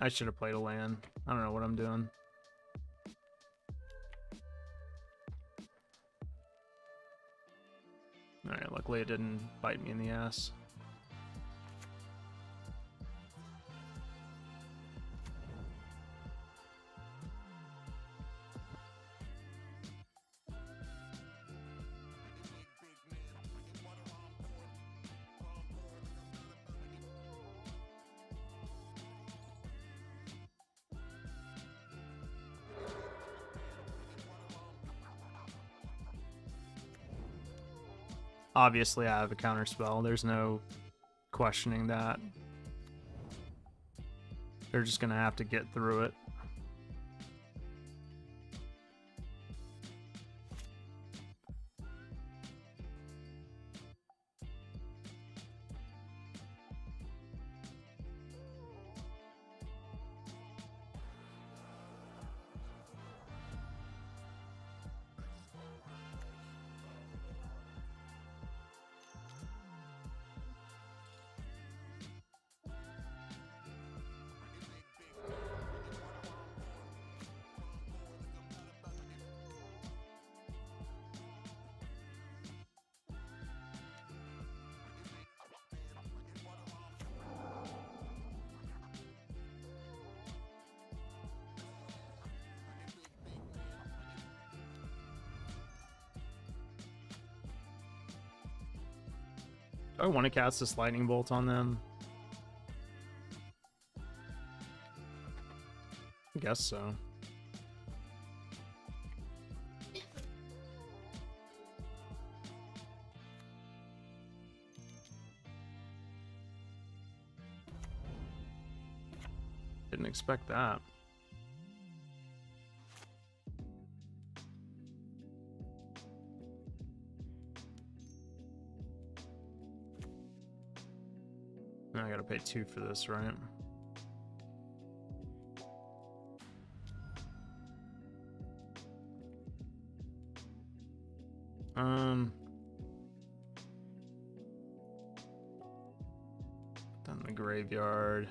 I should have played a land. I don't know what I'm doing. Alright, luckily it didn't bite me in the ass. Obviously, I have a counter spell. There's no questioning that. They're just gonna have to get through it. Do I want to cast this lightning bolt on them? I guess so. Didn't expect that. Now I gotta pay 2 for this, right? Down the graveyard.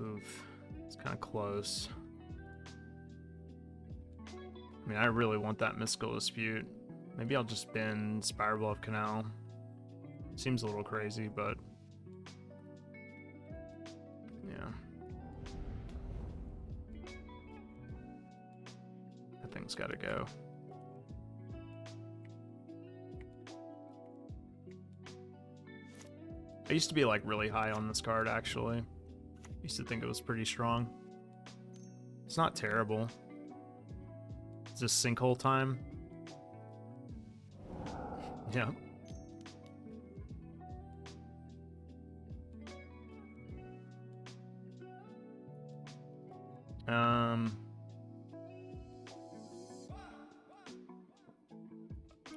Oof, it's kind of close. I mean, I really want that Mystical Dispute. Maybe I'll just bin Spiral Bluff Canal. Seems a little crazy, but yeah. That thing's gotta go. I used to be like really high on this card, actually. Used to think it was pretty strong. It's not terrible. Is this sinkhole time? Yeah.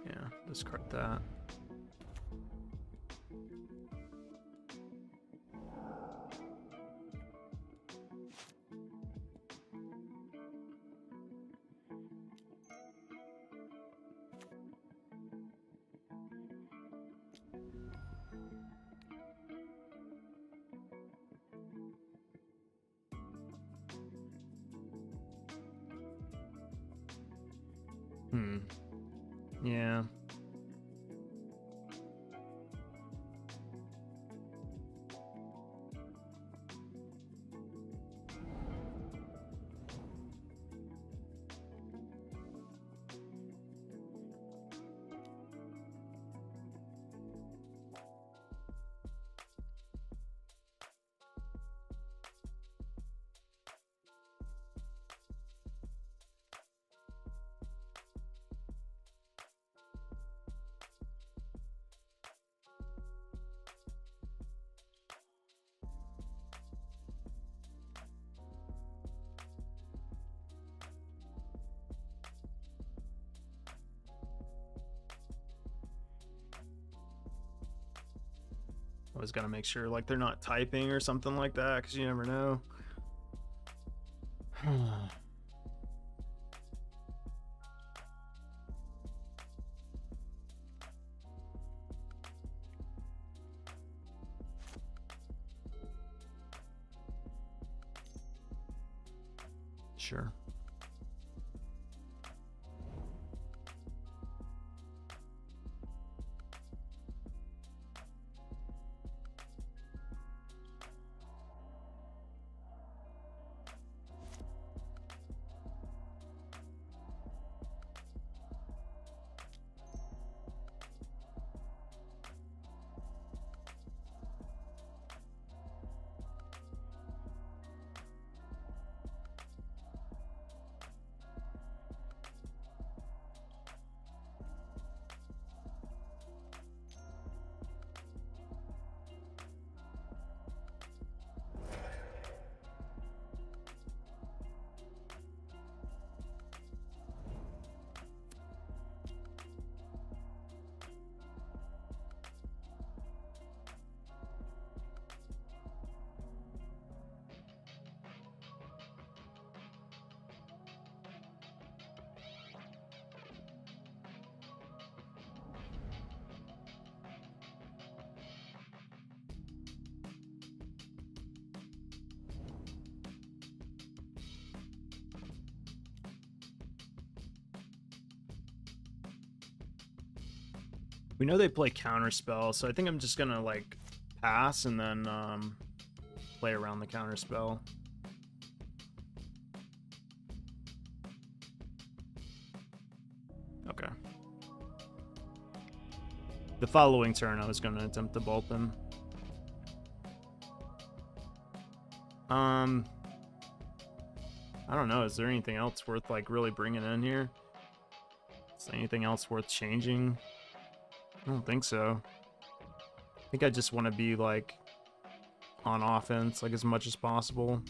Yeah, discard that. Yeah. Always gotta make sure like they're not typing or something like that, because you never know. Sure. We know they play Counterspell, so I think I'm just gonna like pass and then play around the Counterspell. Okay. The following turn, I was going to attempt to bolt them. I don't know. Is there anything else worth like really bringing in here? Is there anything else worth changing? I don't think so. I think I just want to be like on offense like as much as possible.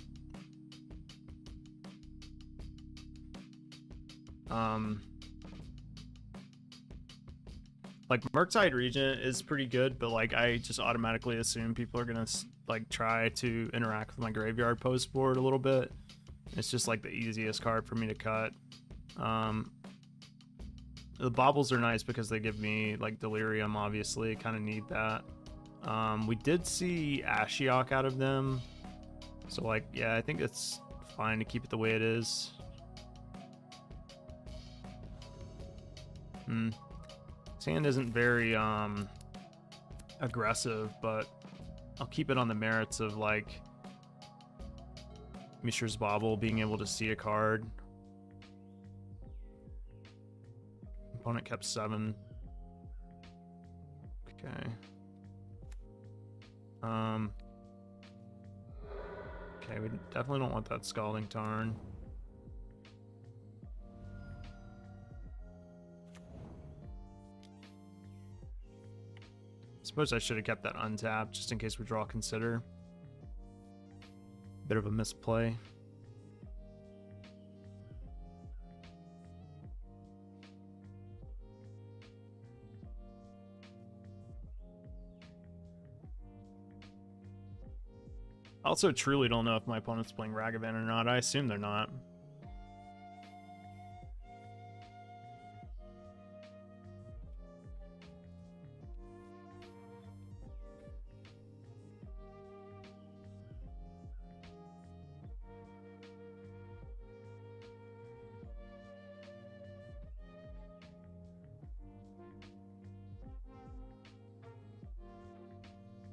Like Murktide Regent is pretty good, but like I just automatically assume people are gonna like try to interact with my graveyard post board a little bit. It's just like the easiest card for me to cut. The baubles are nice because they give me like Delirium, obviously. Kind of need that. We did see Ashiok out of them. So like, yeah, I think it's fine to keep it the way it is. Sand isn't very aggressive, but I'll keep it on the merits of like Mishra's Bauble being able to see a card. Opponent kept 7. Okay. Okay, we definitely don't want that Scalding Tarn. Suppose I should have kept that untapped just in case we draw Consider. Bit of a misplay. I also truly don't know if my opponent's playing Ragavan or not. I assume they're not.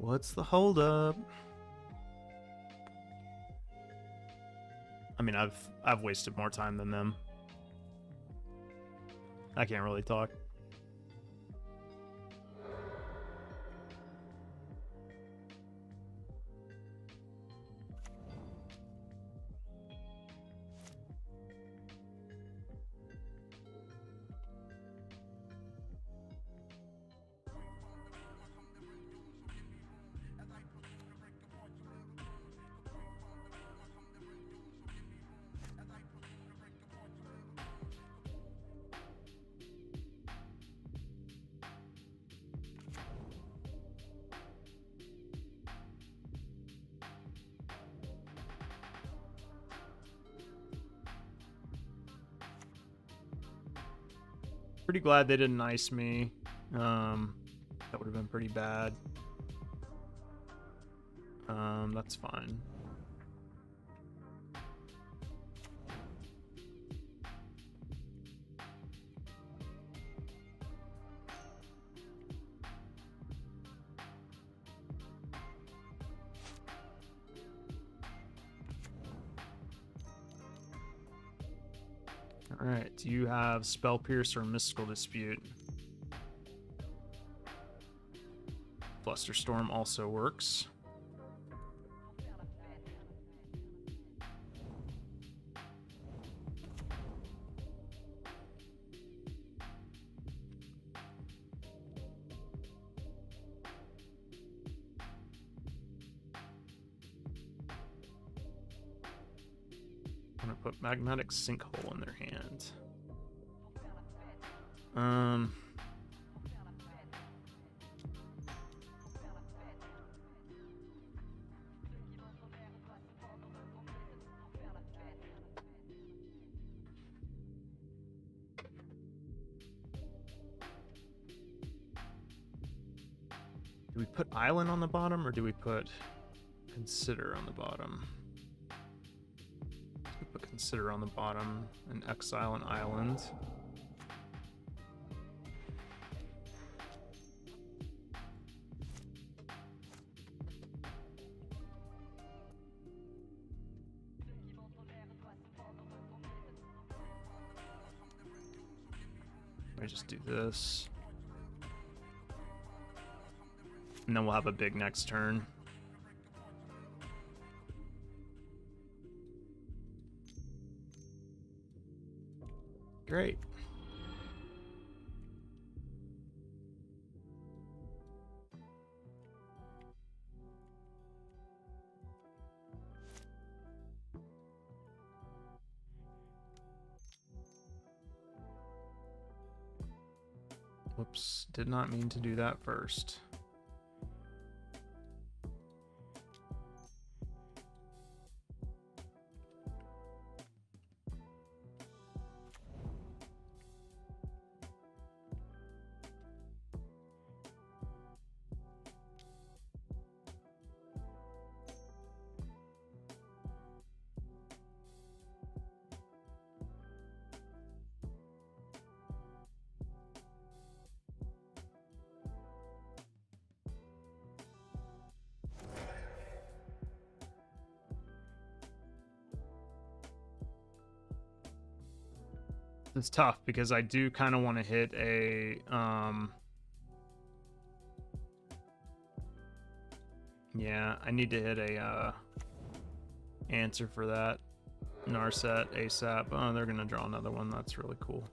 What's the holdup? I mean, I've wasted more time than them. I can't really talk. Pretty glad they didn't ice me. That would have been pretty bad. That's fine. Alright, do you have Spell Pierce or Mystical Dispute? Flusterstorm also works. I'm gonna put Magmatic Sinkhole in their hand. Do we put Island on the bottom or do we put Consider on the bottom? We put Consider on the bottom and exile an island. Let me just do this. And then we'll have a big next turn. Great. Whoops, did not mean to do that first. It's tough because I do kind of want to hit a yeah, I need to hit a answer for that Narset ASAP. Oh, they're gonna draw another one. That's really cool.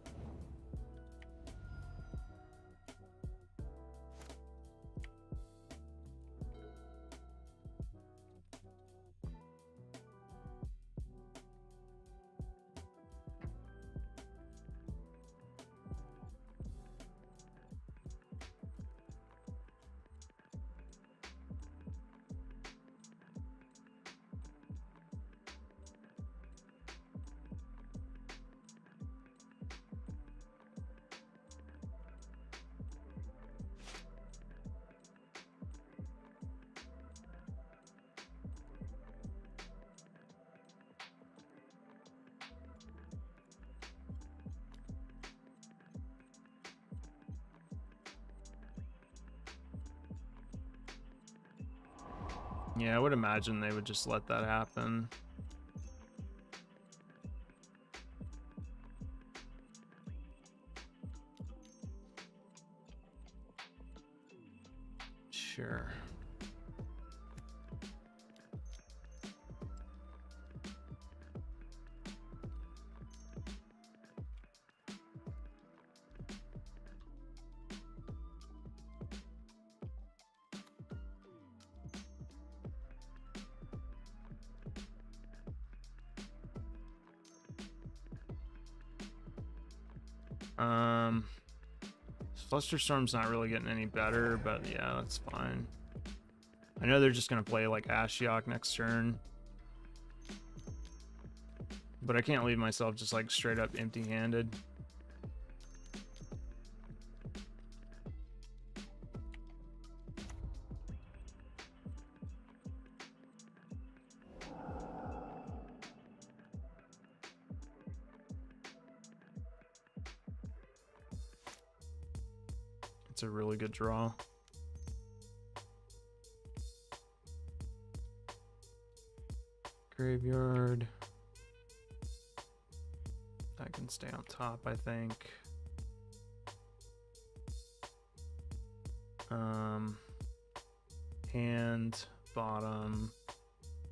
Yeah, I would imagine they would just let that happen. Sure. Flusterstorm's not really getting any better, but yeah, that's fine. I know they're just gonna play like Ashiok next turn, but I can't leave myself just like straight up empty-handed. It's a really good draw. Graveyard. That can stay on top, I think. Hand, bottom,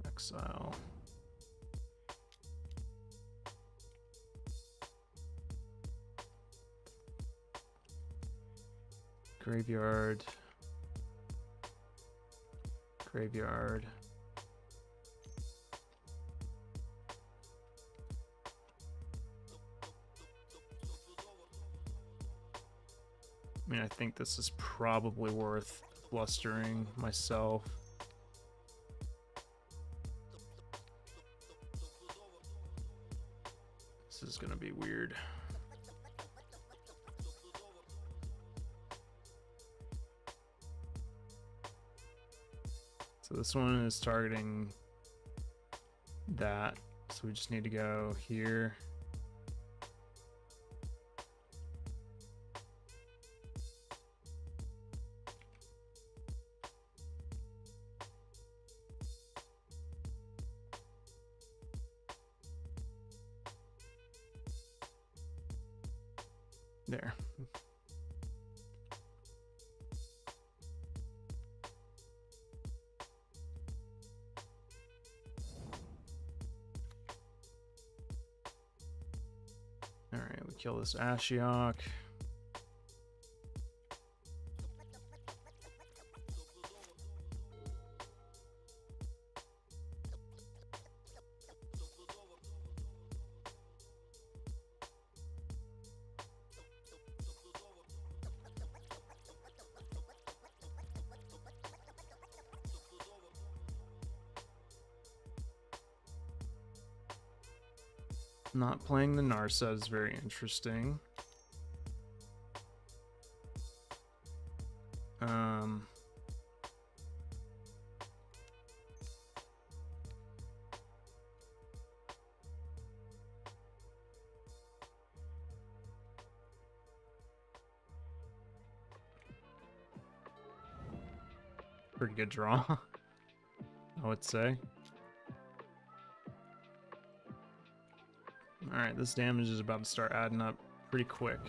exile. Graveyard. Graveyard. I mean, I think this is probably worth blustering myself. This is gonna be weird. So this one is targeting that, so we just need to go here. There. All right, we kill this Ashiok. Not playing the Narset is very interesting. Pretty good draw, I would say. Alright, this damage is about to start adding up pretty quick.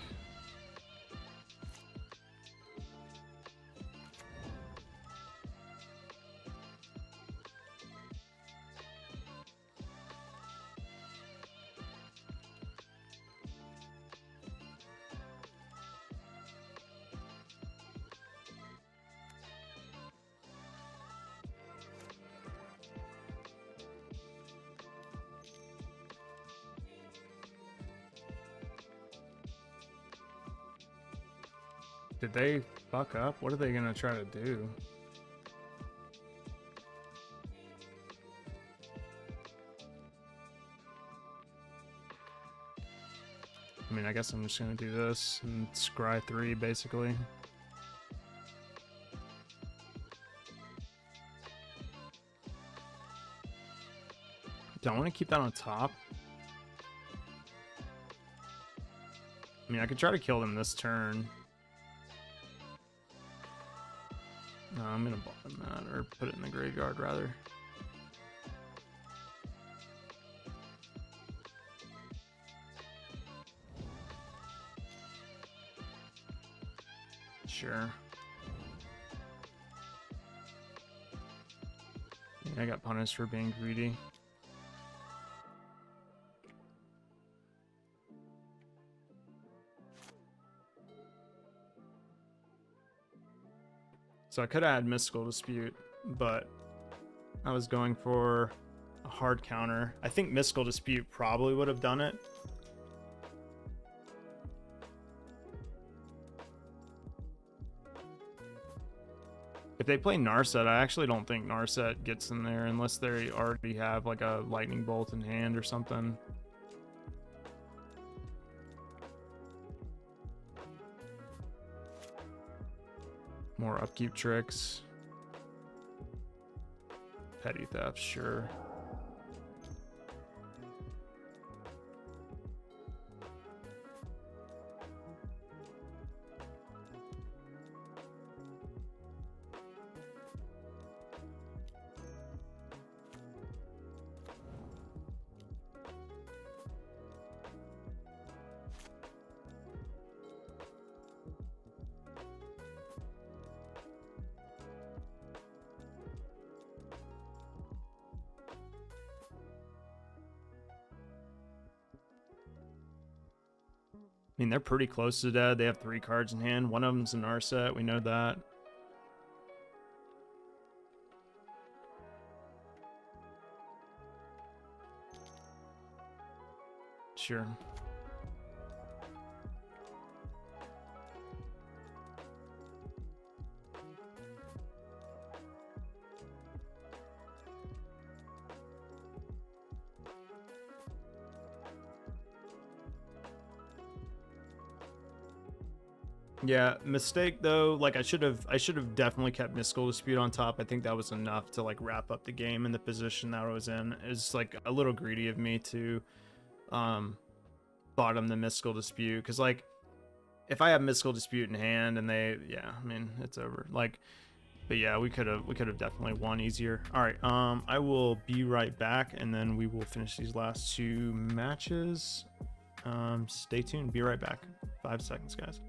Did they fuck up? What are they gonna try to do? I mean, I guess I'm just gonna do this and scry 3 basically. Do I want to keep that on top? I mean, I could try to kill them this turn. No, I'm gonna bottom that, or put it in the graveyard rather. Sure. Yeah, I got punished for being greedy. So I could add Mystical Dispute, but I was going for a hard counter. I think Mystical Dispute probably would have done it. If they play Narset, I actually don't think Narset gets in there unless they already have like a Lightning Bolt in hand or something. More upkeep tricks. Petty theft, sure. I mean, they're pretty close to dead. They have 3 cards in hand. One of them's an Narset. We know that. Sure. Yeah, mistake though. Like I should have definitely kept Mystical Dispute on top. I think that was enough to like wrap up the game in the position that I was in. It's like a little greedy of me to bottom the Mystical Dispute, because like if I have Mystical Dispute in hand and they, yeah, I mean it's over. Like, but yeah, we could have definitely won easier. All right, I will be right back, and then we will finish these last 2 matches. Stay tuned. Be right back. 5 seconds, guys.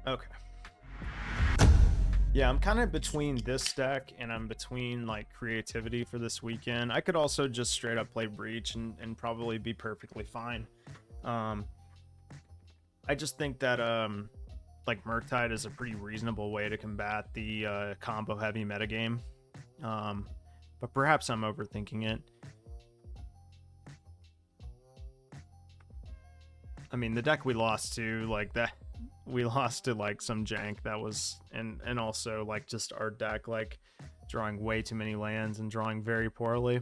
Okay. Yeah, I'm kind of between this deck and I'm between like creativity for this weekend. I could also just straight up play Breach and probably be perfectly fine. I just think that like Murktide is a pretty reasonable way to combat the combo heavy metagame. But perhaps I'm overthinking it. I mean, the deck we lost to, like that, we lost to like some jank that was, and also like just our deck like drawing way too many lands and drawing very poorly.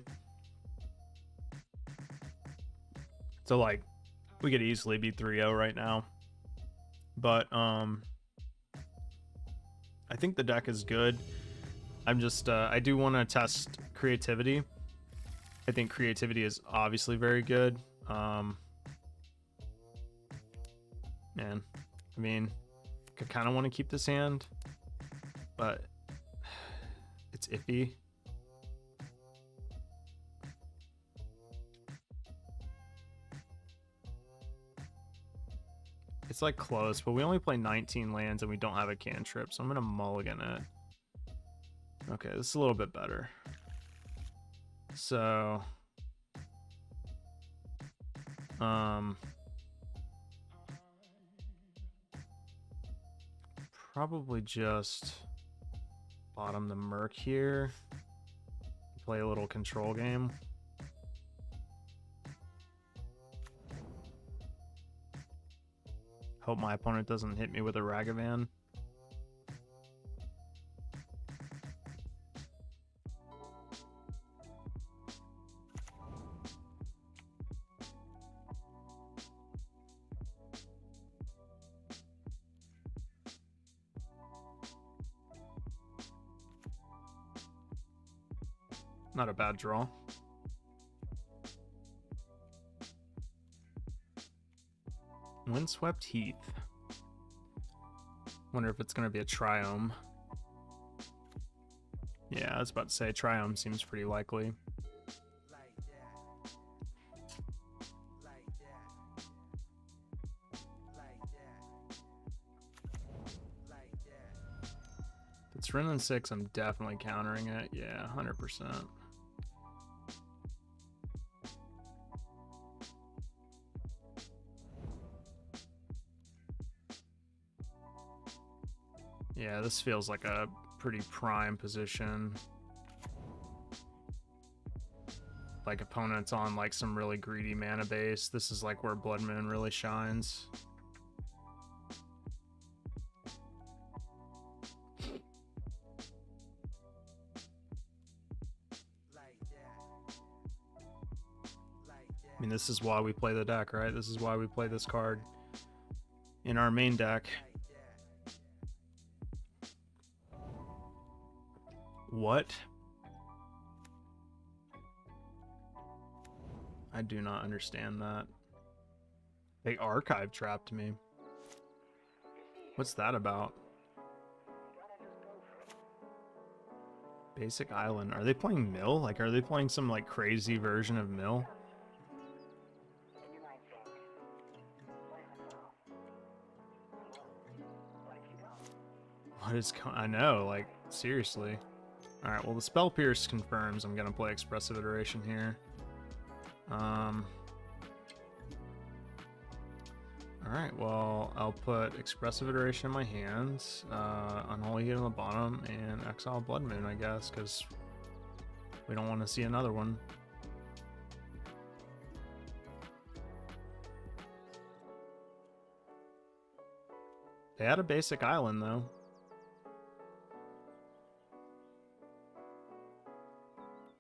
So like we could easily be 3-0 right now. But I think the deck is good. I'm just I do want to test creativity. I think creativity is obviously very good. Man, I mean, I kind of want to keep this hand, but it's iffy. It's like close, but we only play 19 lands and we don't have a cantrip, so I'm gonna mulligan it. Okay, this is a little bit better. So, probably just bottom the Merc here. Play a little control game. Hope my opponent doesn't hit me with a Ragavan. Not a bad draw. Windswept Heath. Wonder if it's going to be a Triome. Yeah, I was about to say Triome seems pretty likely. If it's Ren and 6, I'm definitely countering it. Yeah, 100%. Yeah, this feels like a pretty prime position. Like opponents on like some really greedy mana base. This is like where Blood Moon really shines. I mean, this is why we play the deck, right? This is why we play this card in our main deck. What? I do not understand that. They archive trapped me. What's that about? Basic Island. Are they playing Mill? Like, are they playing some like crazy version of Mill? What is I know, like, seriously. Alright, well the Spell Pierce confirms I'm gonna play Expressive Iteration here. Alright, well, I'll put Expressive Iteration in my hands, Unholy Heat on the bottom, and Exile Blood Moon, I guess, because we don't want to see another one. They had a basic island, though.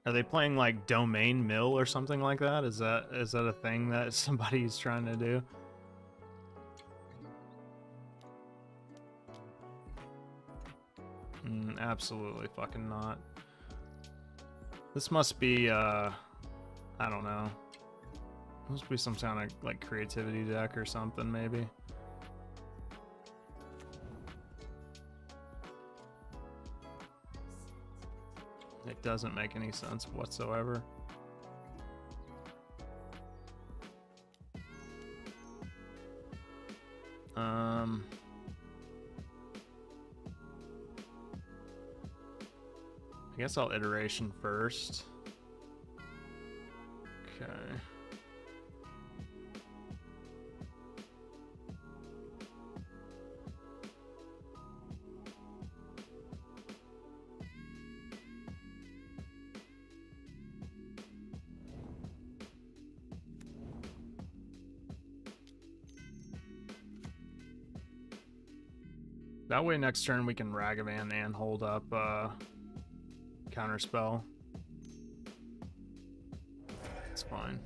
Are they playing like Domain Mill or something like that? Is that a thing that somebody's trying to do? Absolutely fucking not. This must be I don't know. Must be some kind of like creativity deck or something, maybe. It doesn't make any sense whatsoever. I guess I'll iteration first. Okay. That way next turn we can Ragavan and hold up Counterspell. It's fine.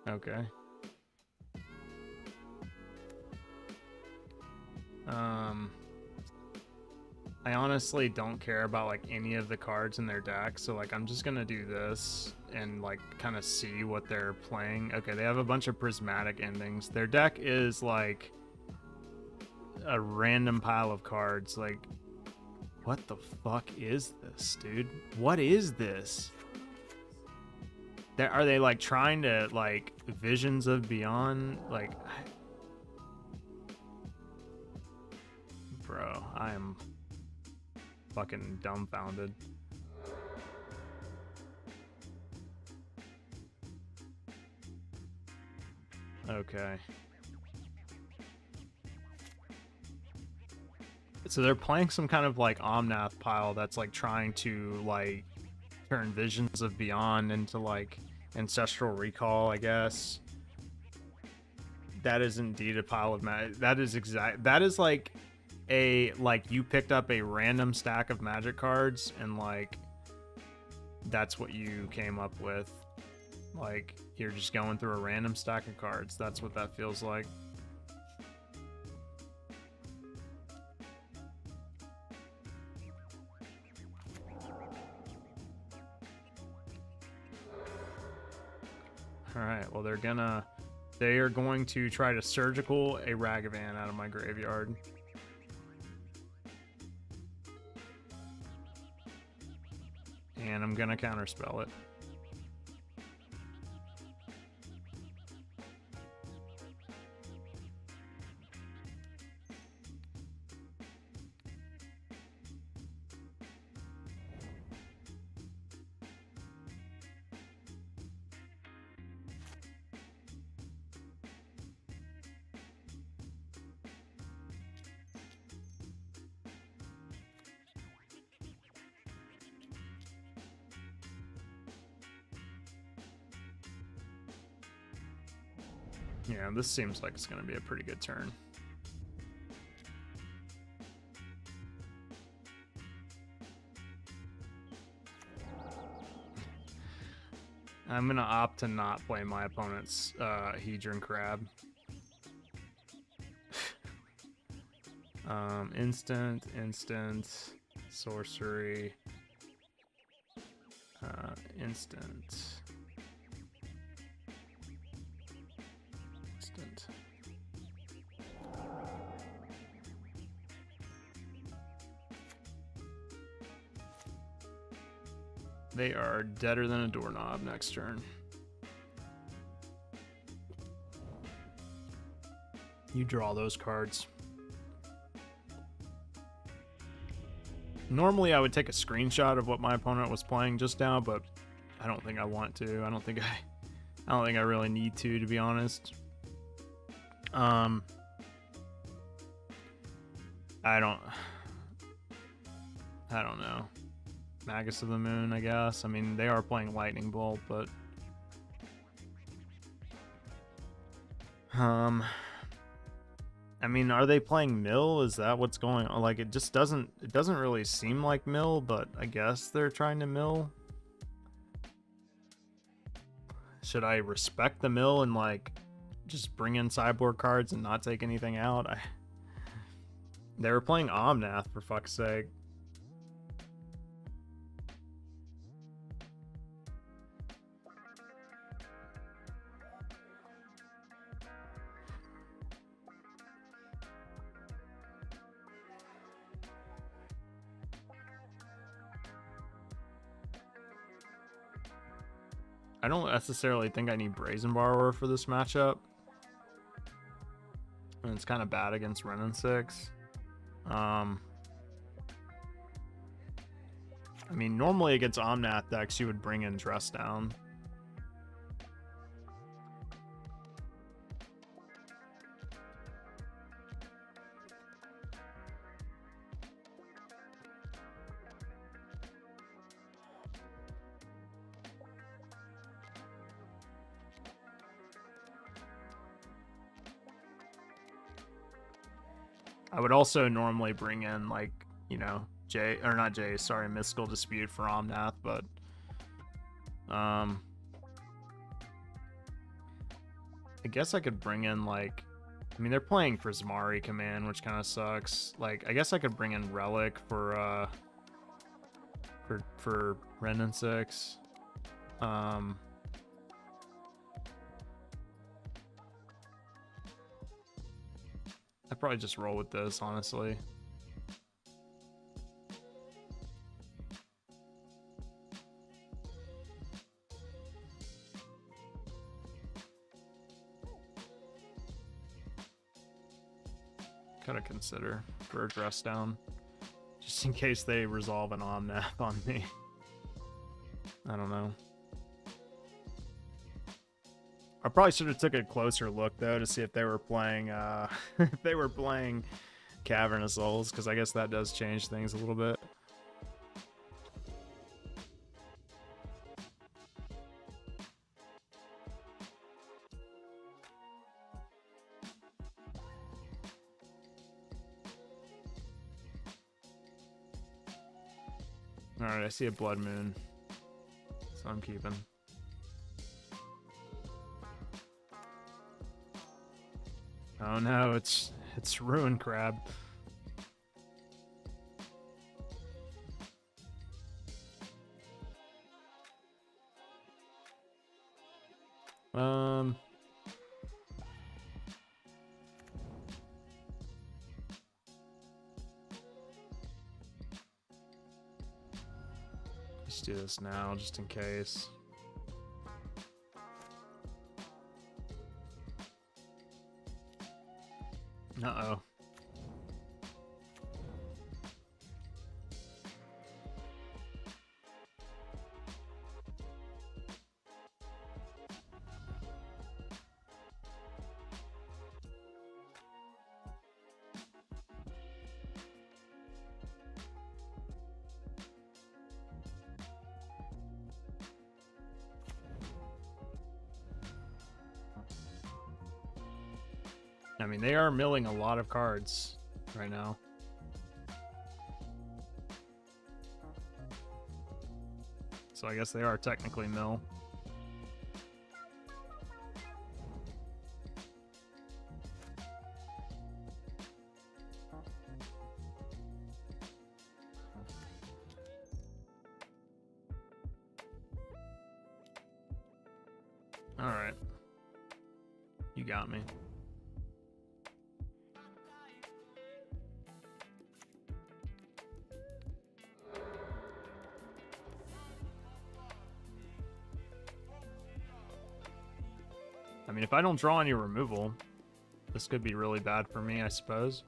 Okay. I honestly don't care about like any of the cards in their deck, so like I'm just gonna do this and like kind of see what they're playing. Okay, they have a bunch of prismatic endings. Their deck is like a random pile of cards. Like, what the fuck is this, dude? What is this? Are they like trying to like Visions of Beyond? Like, bro, I am fucking dumbfounded. Okay. So they're playing some kind of like Omnath pile that's like trying to like turn Visions of Beyond into like Ancestral Recall, I guess. That is indeed a pile of magic. That is like you picked up a random stack of magic cards and like that's what you came up with. Like you're just going through a random stack of cards. That's what that feels like. All right, well they are going to try to surgical a Ragavan out of my graveyard. And I'm gonna counterspell it. Yeah, this seems like it's going to be a pretty good turn. I'm going to opt to not play my opponent's Hedron Crab. Instant, sorcery, instant. They are deader than a doorknob next turn. You draw those cards. Normally I would take a screenshot of what my opponent was playing just now, but I don't think I want to. I don't think I really need to be honest. I don't know. Magus of the Moon, I guess. I mean, they are playing Lightning Bolt, but I mean, are they playing Mill? Is that what's going on? Like, it doesn't really seem like Mill, but I guess they're trying to Mill. Should I respect the Mill and like just bring in sideboard cards and not take anything out? They were playing Omnath, for fuck's sake. I don't necessarily think I need Brazen Borrower for this matchup. And it's kind of bad against Renin 6. I mean, normally against Omnath decks, you would bring in Dress Down. I would also normally bring in, like, you know, Mystical Dispute for Omnath, but I guess I could bring in, like, I mean, they're playing Prismari Command, which kind of sucks. Like, I guess I could bring in Relic for Renin 6. I'd probably just roll with this, honestly. Gotta consider for a Dress Down, just in case they resolve an Omnath on me. I don't know. I probably should have took a closer look though to see if they were playing if they were playing Cavern of Souls, because I guess that does change things a little bit. Alright, I see a Blood Moon, so I'm keeping. Oh no, it's Ruin Crab. Let's do this now, just in case. Uh-oh. I mean, they are milling a lot of cards right now. So I guess they are technically mill. All right. You got me. I mean, if I don't draw any removal, this could be really bad for me, I suppose.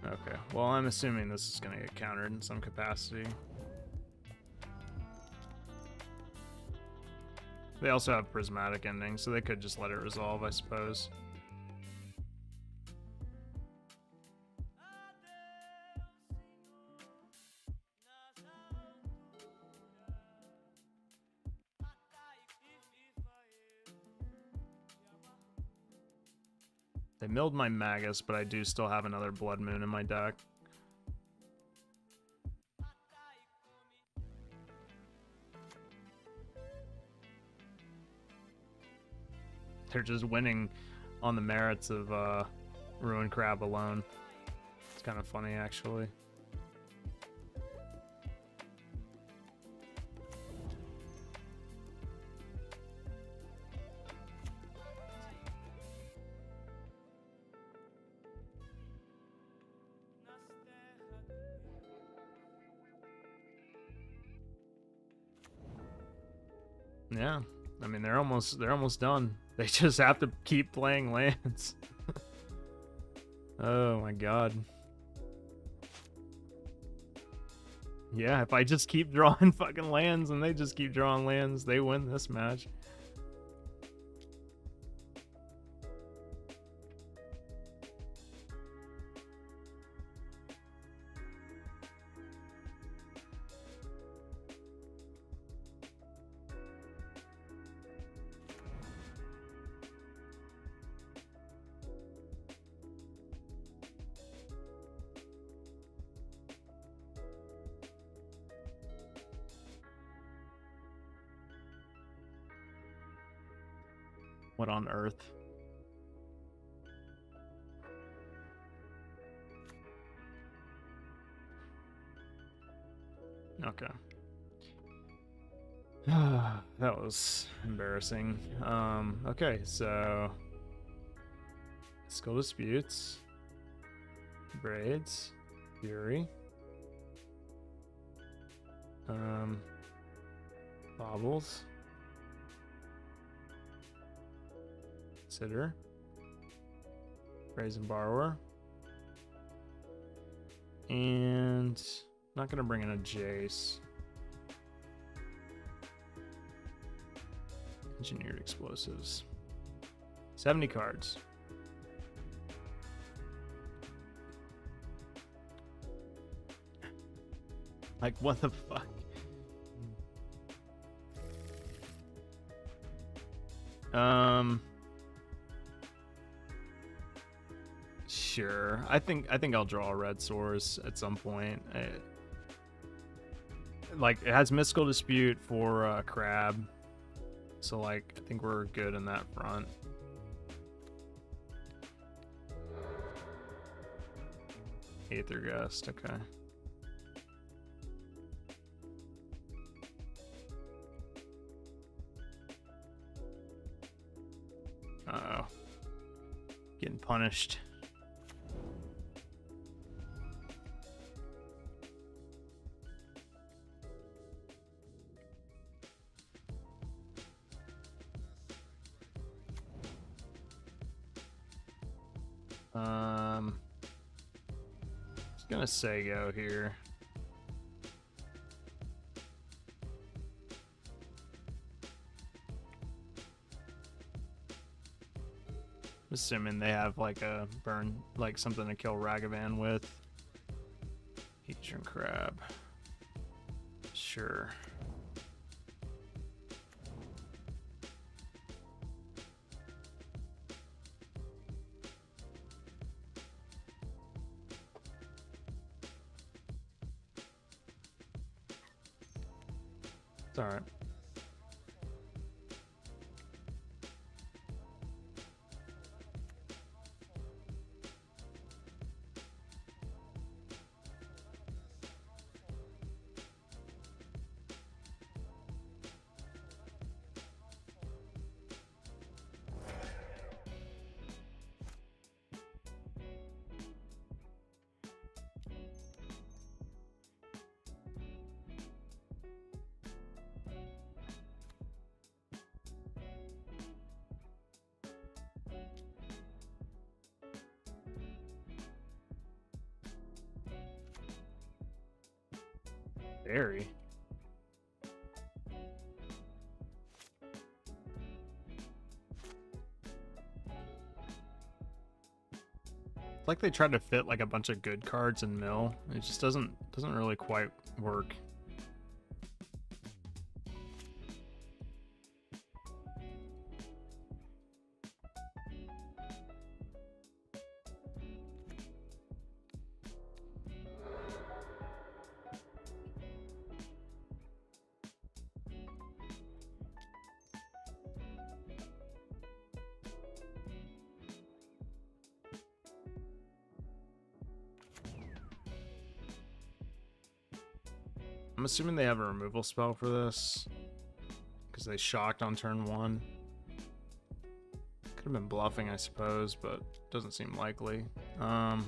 Okay, well, I'm assuming this is going to get countered in some capacity. They also have prismatic endings, so they could just let it resolve, I suppose. They milled my Magus, but I do still have another Blood Moon in my deck. They're just winning on the merits of Ruin Crab alone. It's kind of funny, actually. Yeah, I mean they're almost done. They just have to keep playing lands. Oh my god. Yeah, if I just keep drawing fucking lands and they just keep drawing lands, they win this match. What on earth? Okay. That was embarrassing. Okay, so Skull Disputes, Braids, Fury, Bobbles, Consider, Brazen Borrower, and not gonna bring in a Jace. Engineered Explosives. 70 cards. Like, what the fuck? Sure. I think I'll draw a Red Source at some point. Like, it has Mystical Dispute for Crab. So, like, I think we're good in that front. Aether Gust, okay. Uh-oh. Getting punished. Just gonna say go here. Assuming they have like a burn, like something to kill Ragavan with. Eastern Crab. Sure. It's alright. Very. It's like they tried to fit like a bunch of good cards in mill. It just doesn't really quite work. I'm assuming they have a removal spell for this, because they shocked on turn 1. Could have been bluffing, I suppose, but doesn't seem likely. Yeah,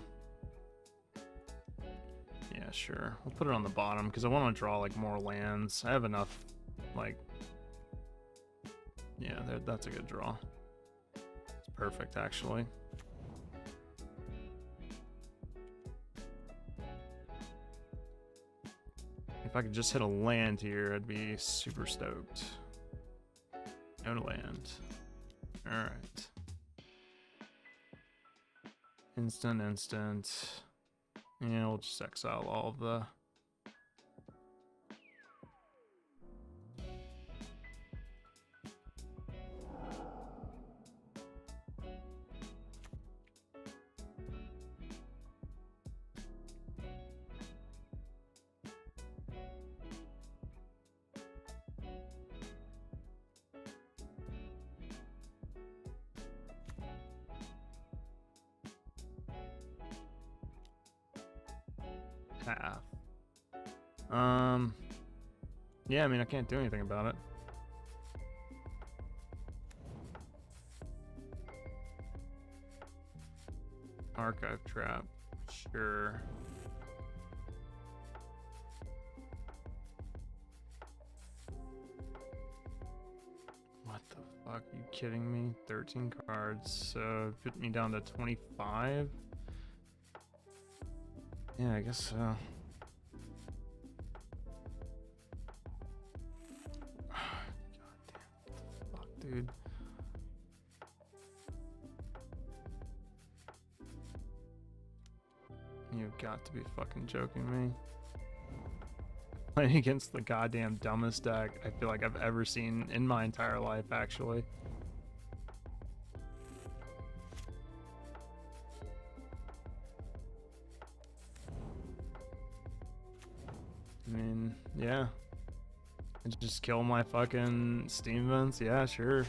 sure. We'll put it on the bottom, because I want to draw, like, more lands. I have enough, like... Yeah, that's a good draw. It's perfect, actually. If I could just hit a land here, I'd be super stoked. No land. Alright. Instant. Yeah, we'll just exile all of the... half. Yeah, I mean, I can't do anything about it. Archive trap, sure. What the fuck? Are you kidding me? 13 cards, so put me down to 25? Yeah, I guess so. God damn, what the fuck, dude? You've got to be fucking joking me. Playing against the goddamn dumbest deck I feel like I've ever seen in my entire life, actually. I mean, yeah. And just kill my fucking Steam vents? Yeah, sure.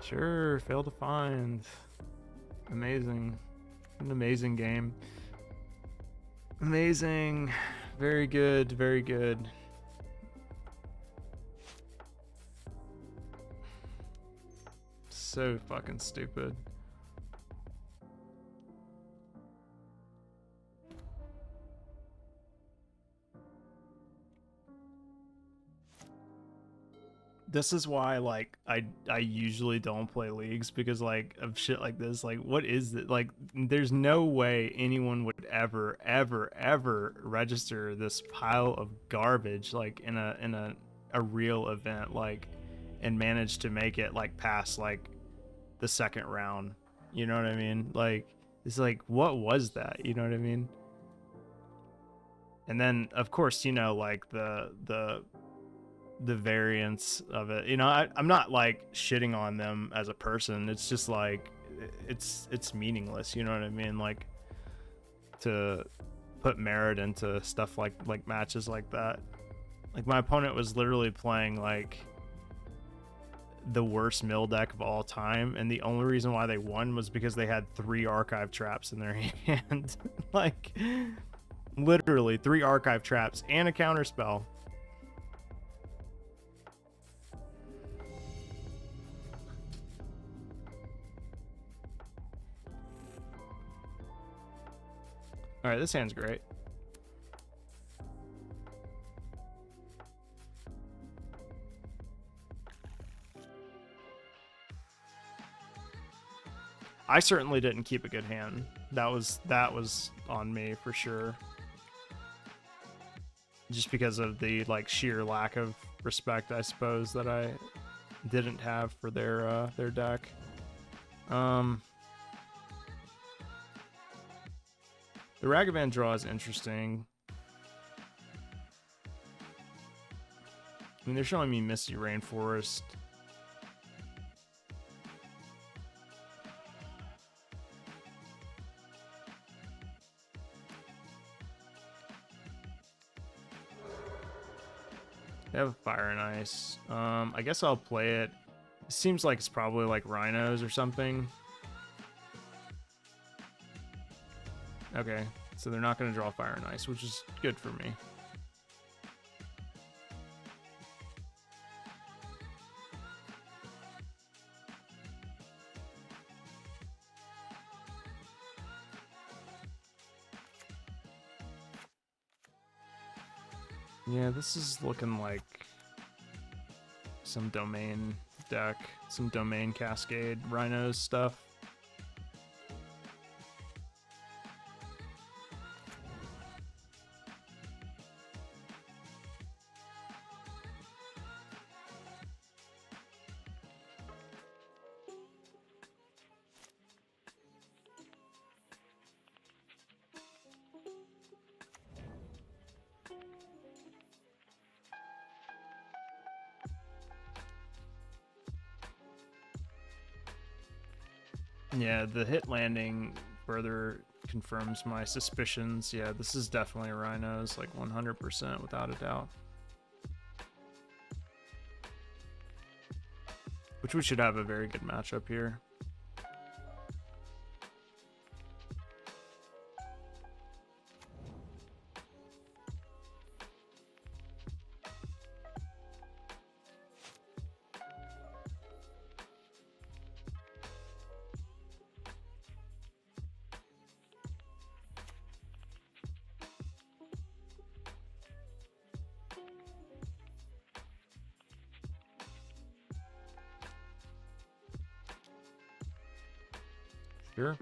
Sure, fail to find. Amazing. An amazing game. Amazing. Very good, very good. So fucking stupid. This is why, like, I usually don't play leagues, because, like, of shit like this. Like, what is it? Like, there's no way anyone would ever register this pile of garbage, like, in a real event, like, and manage to make it, like, past, like, the second round. You know what I mean? Like, it's like, what was that? You know what I mean? And then, of course, you know, like, the variance of it, you know, I'm not like shitting on them as a person. It's just like it's meaningless, you know what I mean? Like, to put merit into stuff like matches like that. Like, my opponent was literally playing like the worst mill deck of all time, and the only reason why they won was because they had 3 archive traps in their hand. Like, literally 3 archive traps and a counter spell. All right, this hand's great. I certainly didn't keep a good hand. That was on me for sure. Just because of the, like, sheer lack of respect, I suppose, that I didn't have for their deck. The Ragavan draw is interesting. I mean, they're showing me Misty Rainforest. They have Fire and Ice. I guess I'll play it. It seems like it's probably like Rhinos or something. Okay, so they're not going to draw Fire and Ice, which is good for me. Yeah, this is looking like some domain deck, some domain cascade rhinos stuff. Yeah, the hit landing further confirms my suspicions. Yeah, this is definitely rhinos, like 100% without a doubt. Which we should have a very good matchup here. Sure.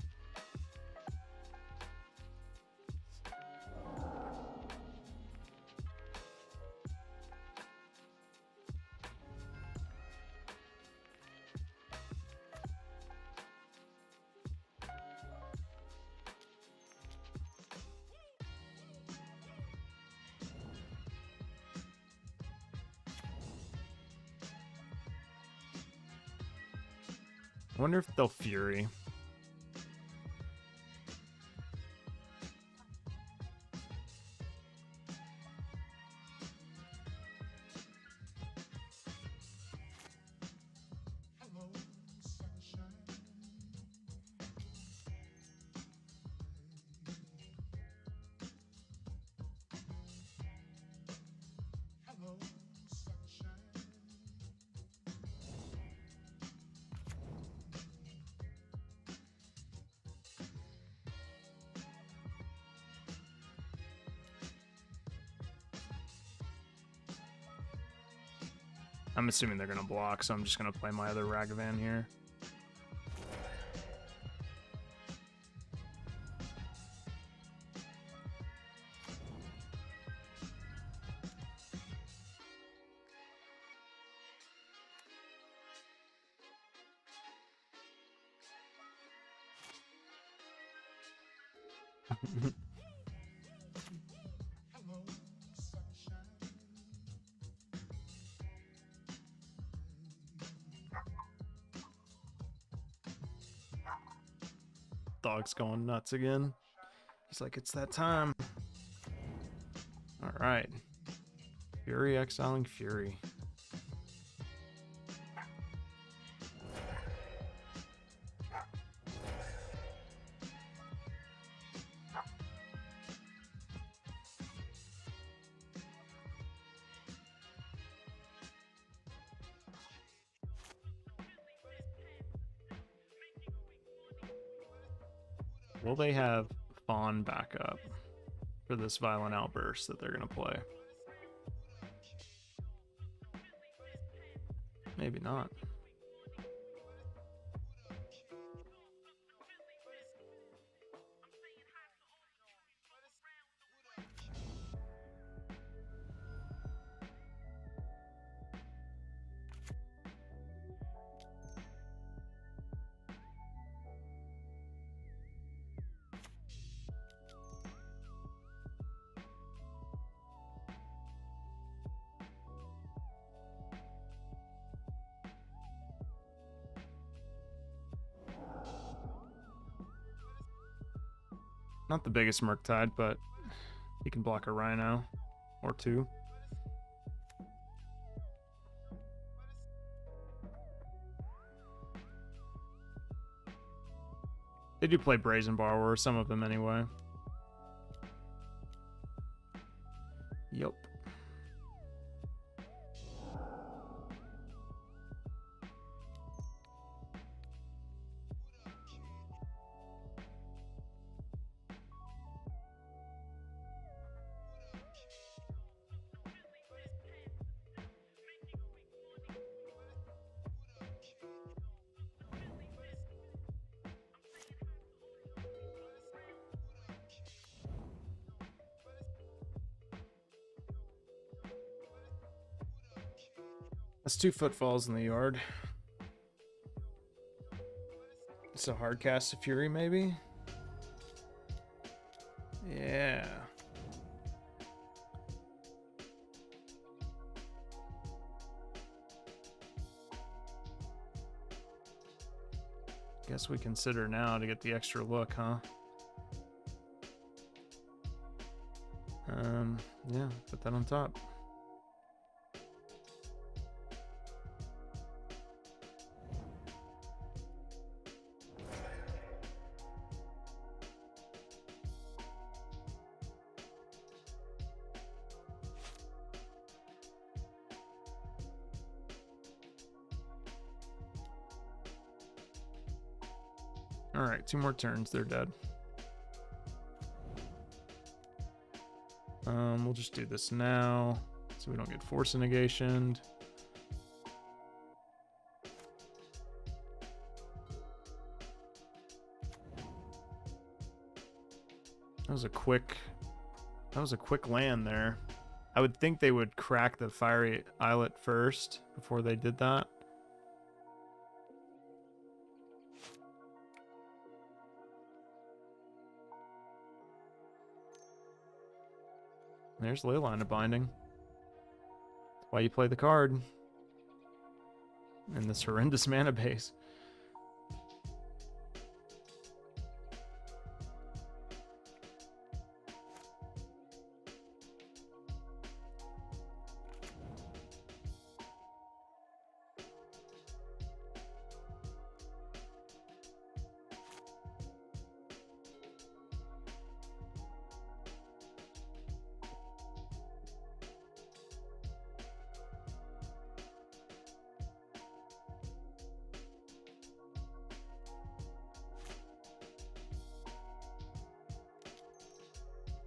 I wonder if they'll Fury. I'm assuming they're going to block, so I'm just going to play my other Ragavan here. Dog's going nuts again. He's like, it's that time. All right. Fury exiling Fury. Will they have Fawn backup for this violent outburst that they're going to play? Maybe not. Not the biggest Murktide, but he can block a Rhino or two. They do play Brazen Borrower, some of them anyway. Yup. That's 2 footfalls in the yard. It's a hard cast of Fury, maybe? Yeah. Guess we consider now to get the extra look, huh? Yeah, put that on top. Alright, 2 more turns, they're dead. We'll just do this now, so we don't get force negationed. That was a quick land there. I would think they would crack the fiery islet first before they did that. There's Leyline of Binding. That's why you play the card. In this horrendous mana base.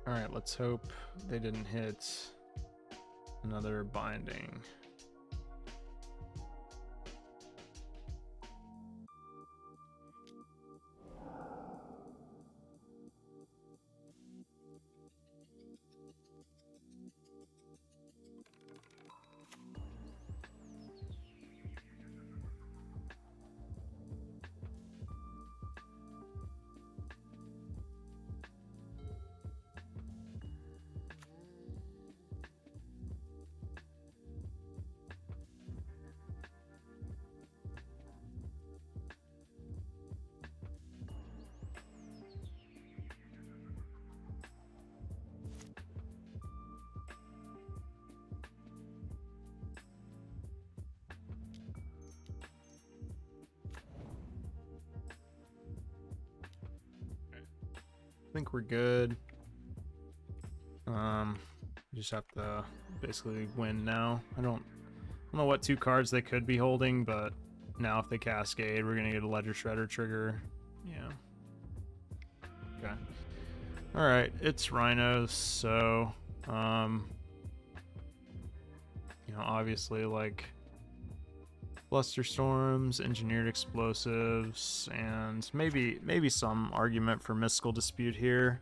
Alright, let's hope they didn't hit another binding. I think we're good. Just have to basically win now. I don't know what 2 cards they could be holding, but now if they cascade, we're gonna get a Ledger Shredder trigger. Yeah. Okay. All right, it's Rhinos, so you know, obviously like Bluster Storms, Engineered Explosives, and maybe some argument for Mystical Dispute here.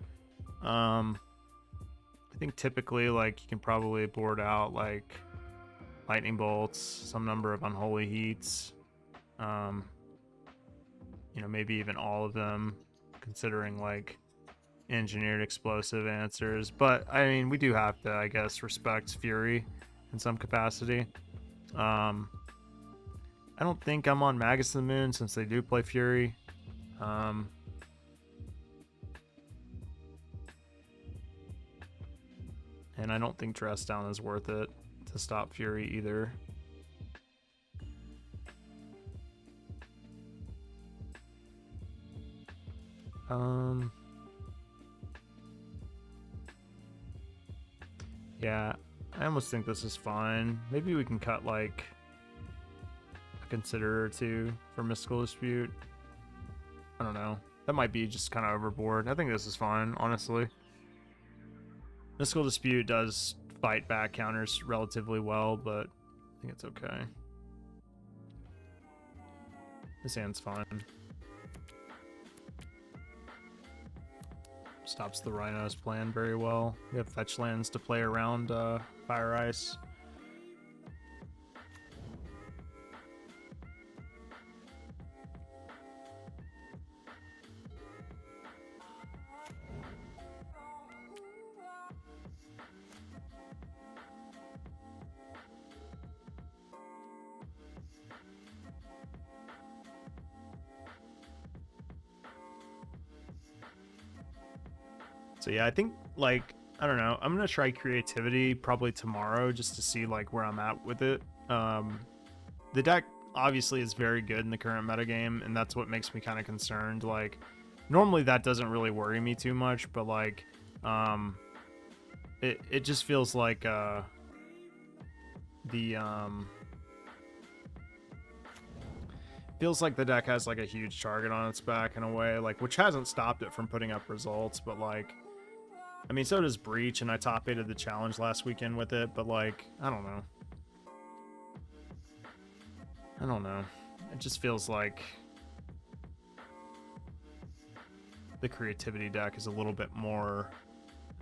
I think typically like you can probably board out like Lightning Bolts, some number of Unholy Heats, you know, maybe even all of them, considering like Engineered Explosive answers. But I mean, we do have to, I guess, respect Fury in some capacity. I don't think I'm on Magus of the Moon since they do play Fury. And I don't think Dress Down is worth it to stop Fury either. Yeah, I almost think this is fine. Maybe we can cut like a Consider or 2 for Mystical Dispute. I don't know. That might be just kind of overboard. I think this is fine, honestly. Mystical Dispute does fight back counters relatively well, but I think it's okay. This hand's fine. Stops the Rhino's plan very well. We have fetch lands to play around Fire Ice. So yeah, I think like I don't know. I'm gonna try creativity probably tomorrow just to see like where I'm at with it. The deck obviously is very good in the current metagame, and that's what makes me kind of concerned. Like normally that doesn't really worry me too much, but like it just feels like the feels like the deck has like a huge target on its back in a way, like which hasn't stopped it from putting up results, but like I mean so does Breach, and I top 8'd the challenge last weekend with it, but like I don't know. It just feels like the creativity deck is a little bit more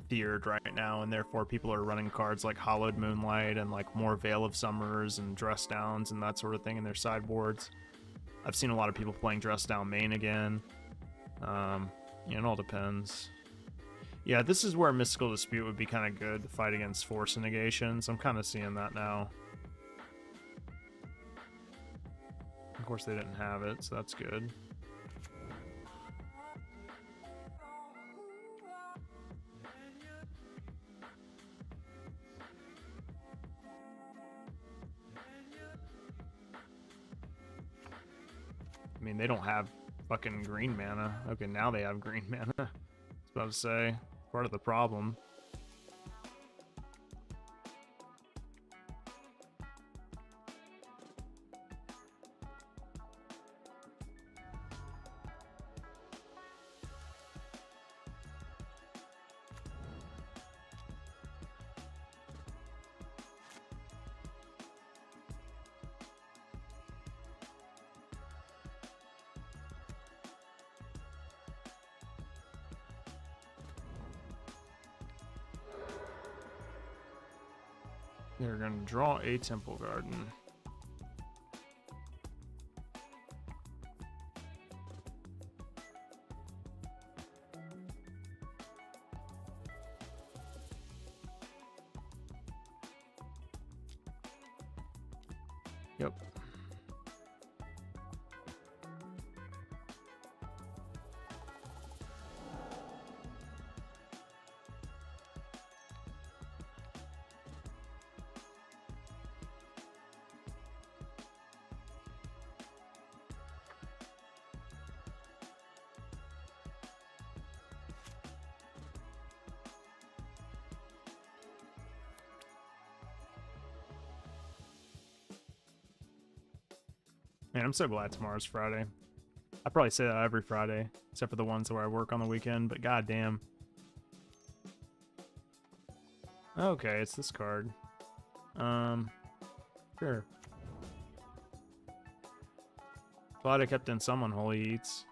feared right now, and therefore people are running cards like Hollowed Moonlight and like more Veil of Summers and Dress Downs and that sort of thing in their sideboards. I've seen a lot of people playing Dress Down main again. It all depends. Yeah, this is where Mystical Dispute would be kind of good to fight against Force and Negations. I'm kind of seeing that now. Of course, they didn't have it, so that's good. I mean, they don't have fucking green mana. Okay, now they have green mana. I was about to say, part of the problem. They're going to draw a Temple Garden. Yep. Man, I'm so glad tomorrow's Friday. I probably say that every Friday, except for the ones where I work on the weekend, but goddamn. Okay, it's this card. Sure. Glad I kept in some Unholy Eats.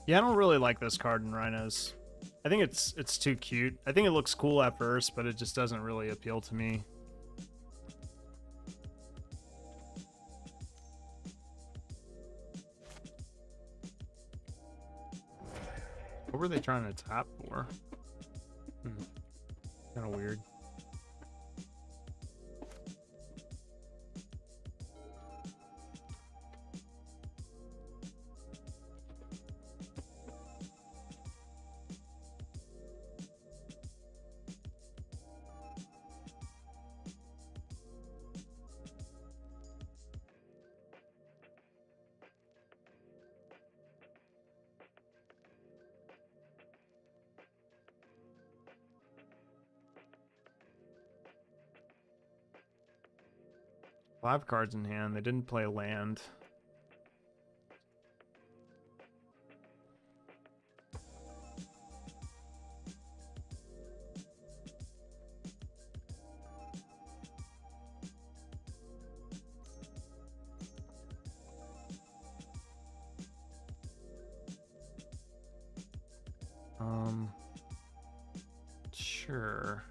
Yeah, I don't really like this card in Rhinos. I think it's too cute. I think it looks cool at first, but it just doesn't really appeal to me. What were they trying to tap for? Kind of weird. Five cards in hand. They didn't play land. sure.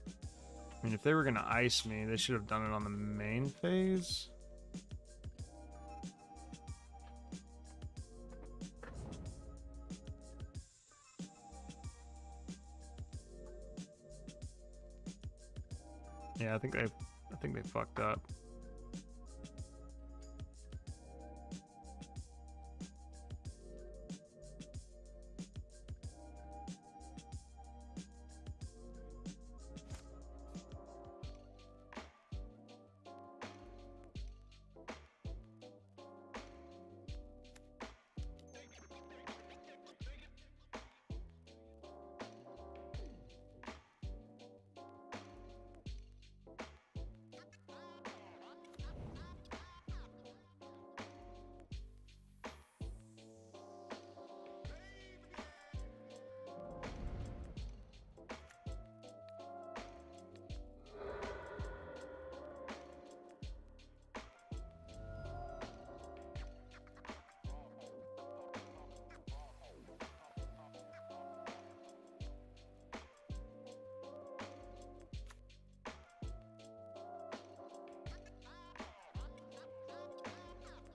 I mean, if they were gonna ice me, they should have done it on the main phase. Yeah, I think they fucked up.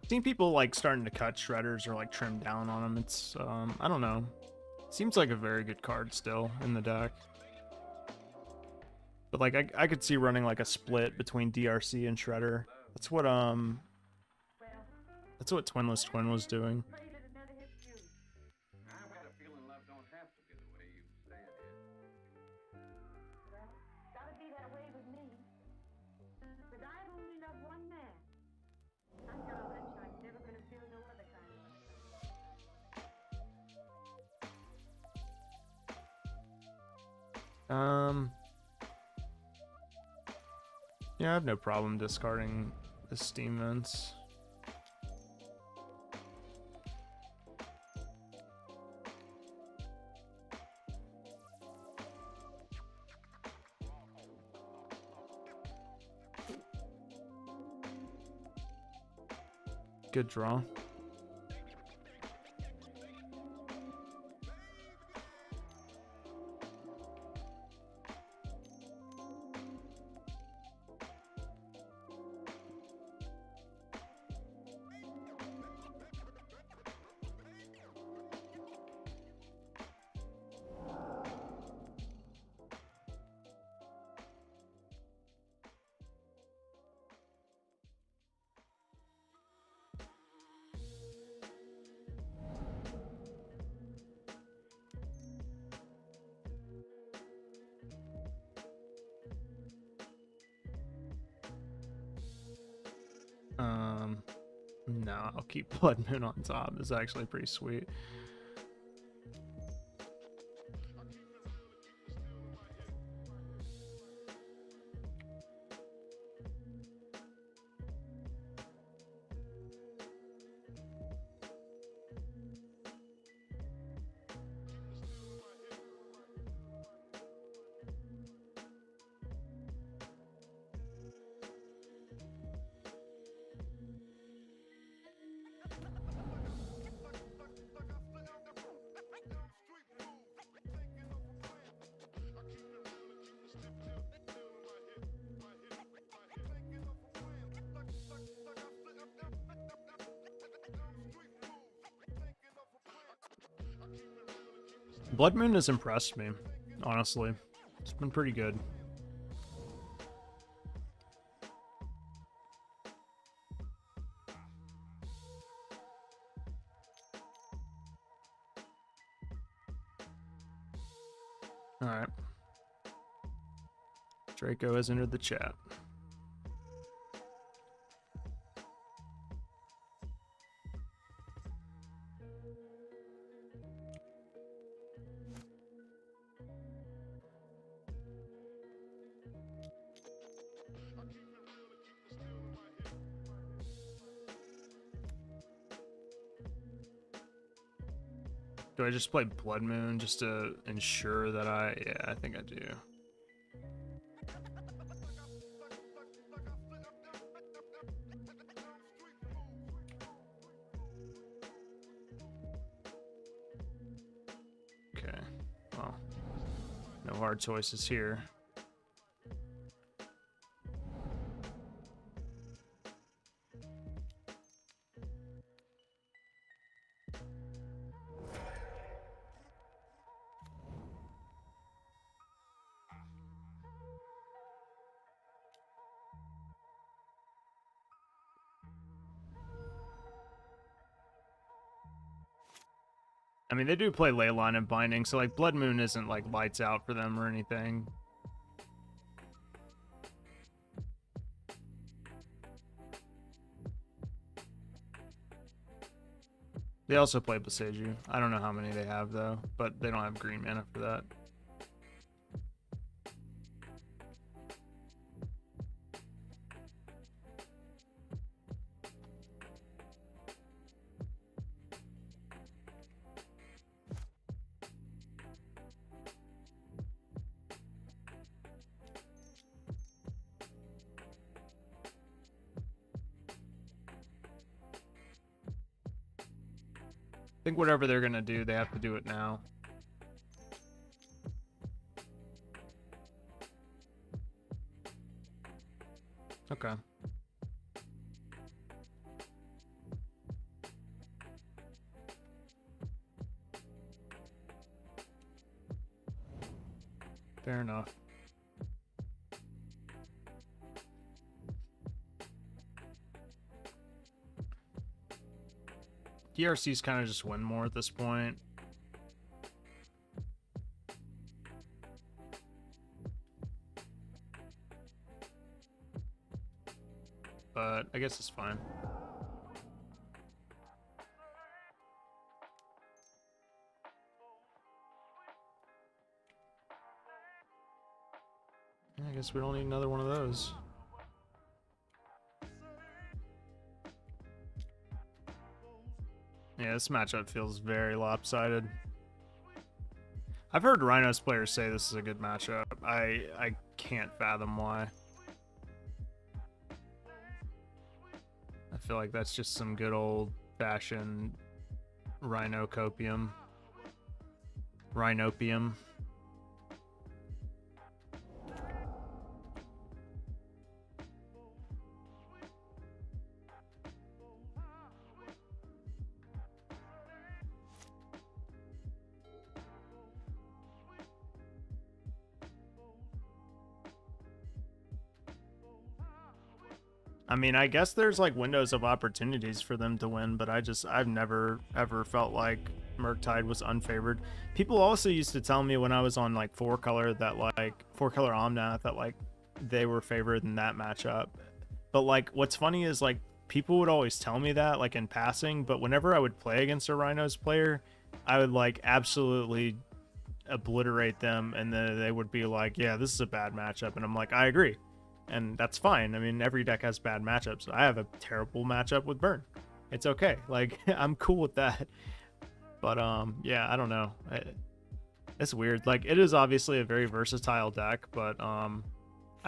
Seen people like starting to cut shredders or like trim down on them. It's I don't know. Seems like a very good card still in the deck. But like I could see running like a split between DRC and Shredder. That's what Twinless Twin was doing. Yeah, I have no problem discarding the Steam Vents. Good draw. No, I'll keep Blood Moon on top. It's actually pretty sweet. Blood Moon has impressed me, honestly. It's been pretty good. Alright. Draco has entered the chat. Do I just play Blood Moon just to ensure that yeah, I think I do. Okay, well. No hard choices here. I mean, they do play Leyline and Binding, so like Blood Moon isn't like lights out for them or anything. They also play Boseiju. I don't know how many they have though, but they don't have green mana for that. I think whatever they're gonna do, they have to do it now. Okay. Fair enough. DRC's kind of just win more at this point. But I guess it's fine. I guess we don't need another one of those. Yeah, this matchup feels very lopsided. I've heard Rhinos players say this is a good matchup. I can't fathom why. I feel like that's just some good old-fashioned rhinocopium. Rhinopium. I mean, I guess there's like windows of opportunities for them to win, but I've never ever felt like Murktide was unfavored. People also used to tell me when I was on like 4-color that like 4-color Omnath that like they were favored in that matchup. But like what's funny is like people would always tell me that like in passing, but whenever I would play against a Rhinos player, I would like absolutely obliterate them, and then they would be like, yeah, this is a bad matchup, and I'm like, I agree. And that's fine. I mean, every deck has bad matchups. I have a terrible matchup with Burn. It's okay. Like, I'm cool with that. But, yeah, I don't know. It's weird. Like, it is obviously a very versatile deck, but, I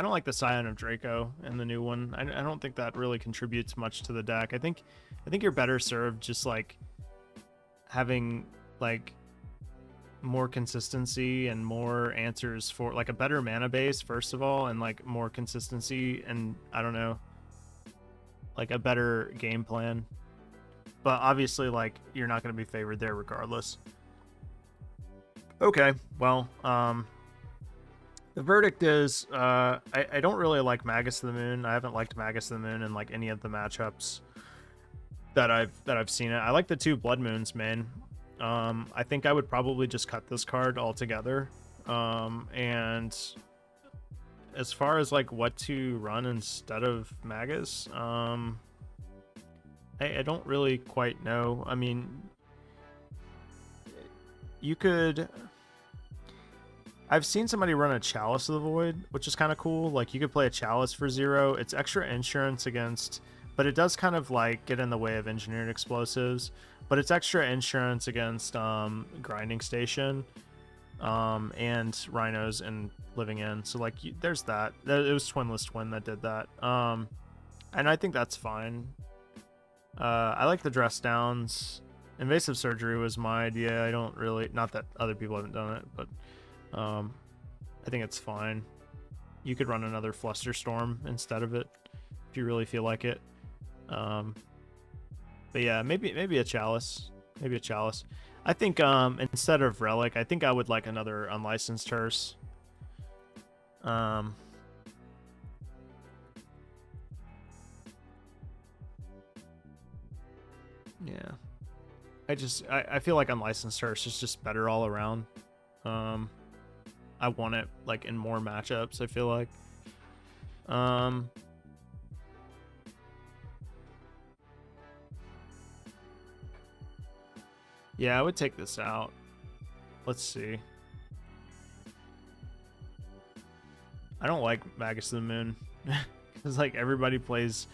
don't like the Scion of Draco in the new one. I don't think that really contributes much to the deck. I think you're better served just, like, having, like, more consistency and more answers for like a better mana base first of all, and like more consistency, and I don't know, like a better game plan. But obviously like you're not going to be favored there regardless. Okay, well, the verdict is I don't really like Magus of the Moon. I haven't liked Magus of the Moon in like any of the matchups that I've seen it. I like the 2 Blood Moons main. I think I would probably just cut this card altogether. And as far as like what to run instead of Magus, I don't really quite know. I mean, you could... I've seen somebody run a Chalice of the Void, which is kind of cool. Like, you could play a Chalice for 0. It's extra insurance against... But it does kind of like get in the way of engineered explosives. But it's extra insurance against Grinding Station and Rhinos and Living In. So like there's that. It was Twinless Twin that did that. And I think that's fine. I like the Dress Downs. Invasive Surgery was my idea. I don't really... Not that other people haven't done it, but I think it's fine. You could run another Flusterstorm instead of it if you really feel like it. But yeah, maybe a Chalice. Maybe a Chalice. I think instead of Relic, I think I would like another Unlicensed Hearse. Yeah. I feel like Unlicensed Hearse is just better all around. I want it like in more matchups, I feel like. Yeah, I would take this out. Let's see. I don't like Magus of the Moon. Because like everybody plays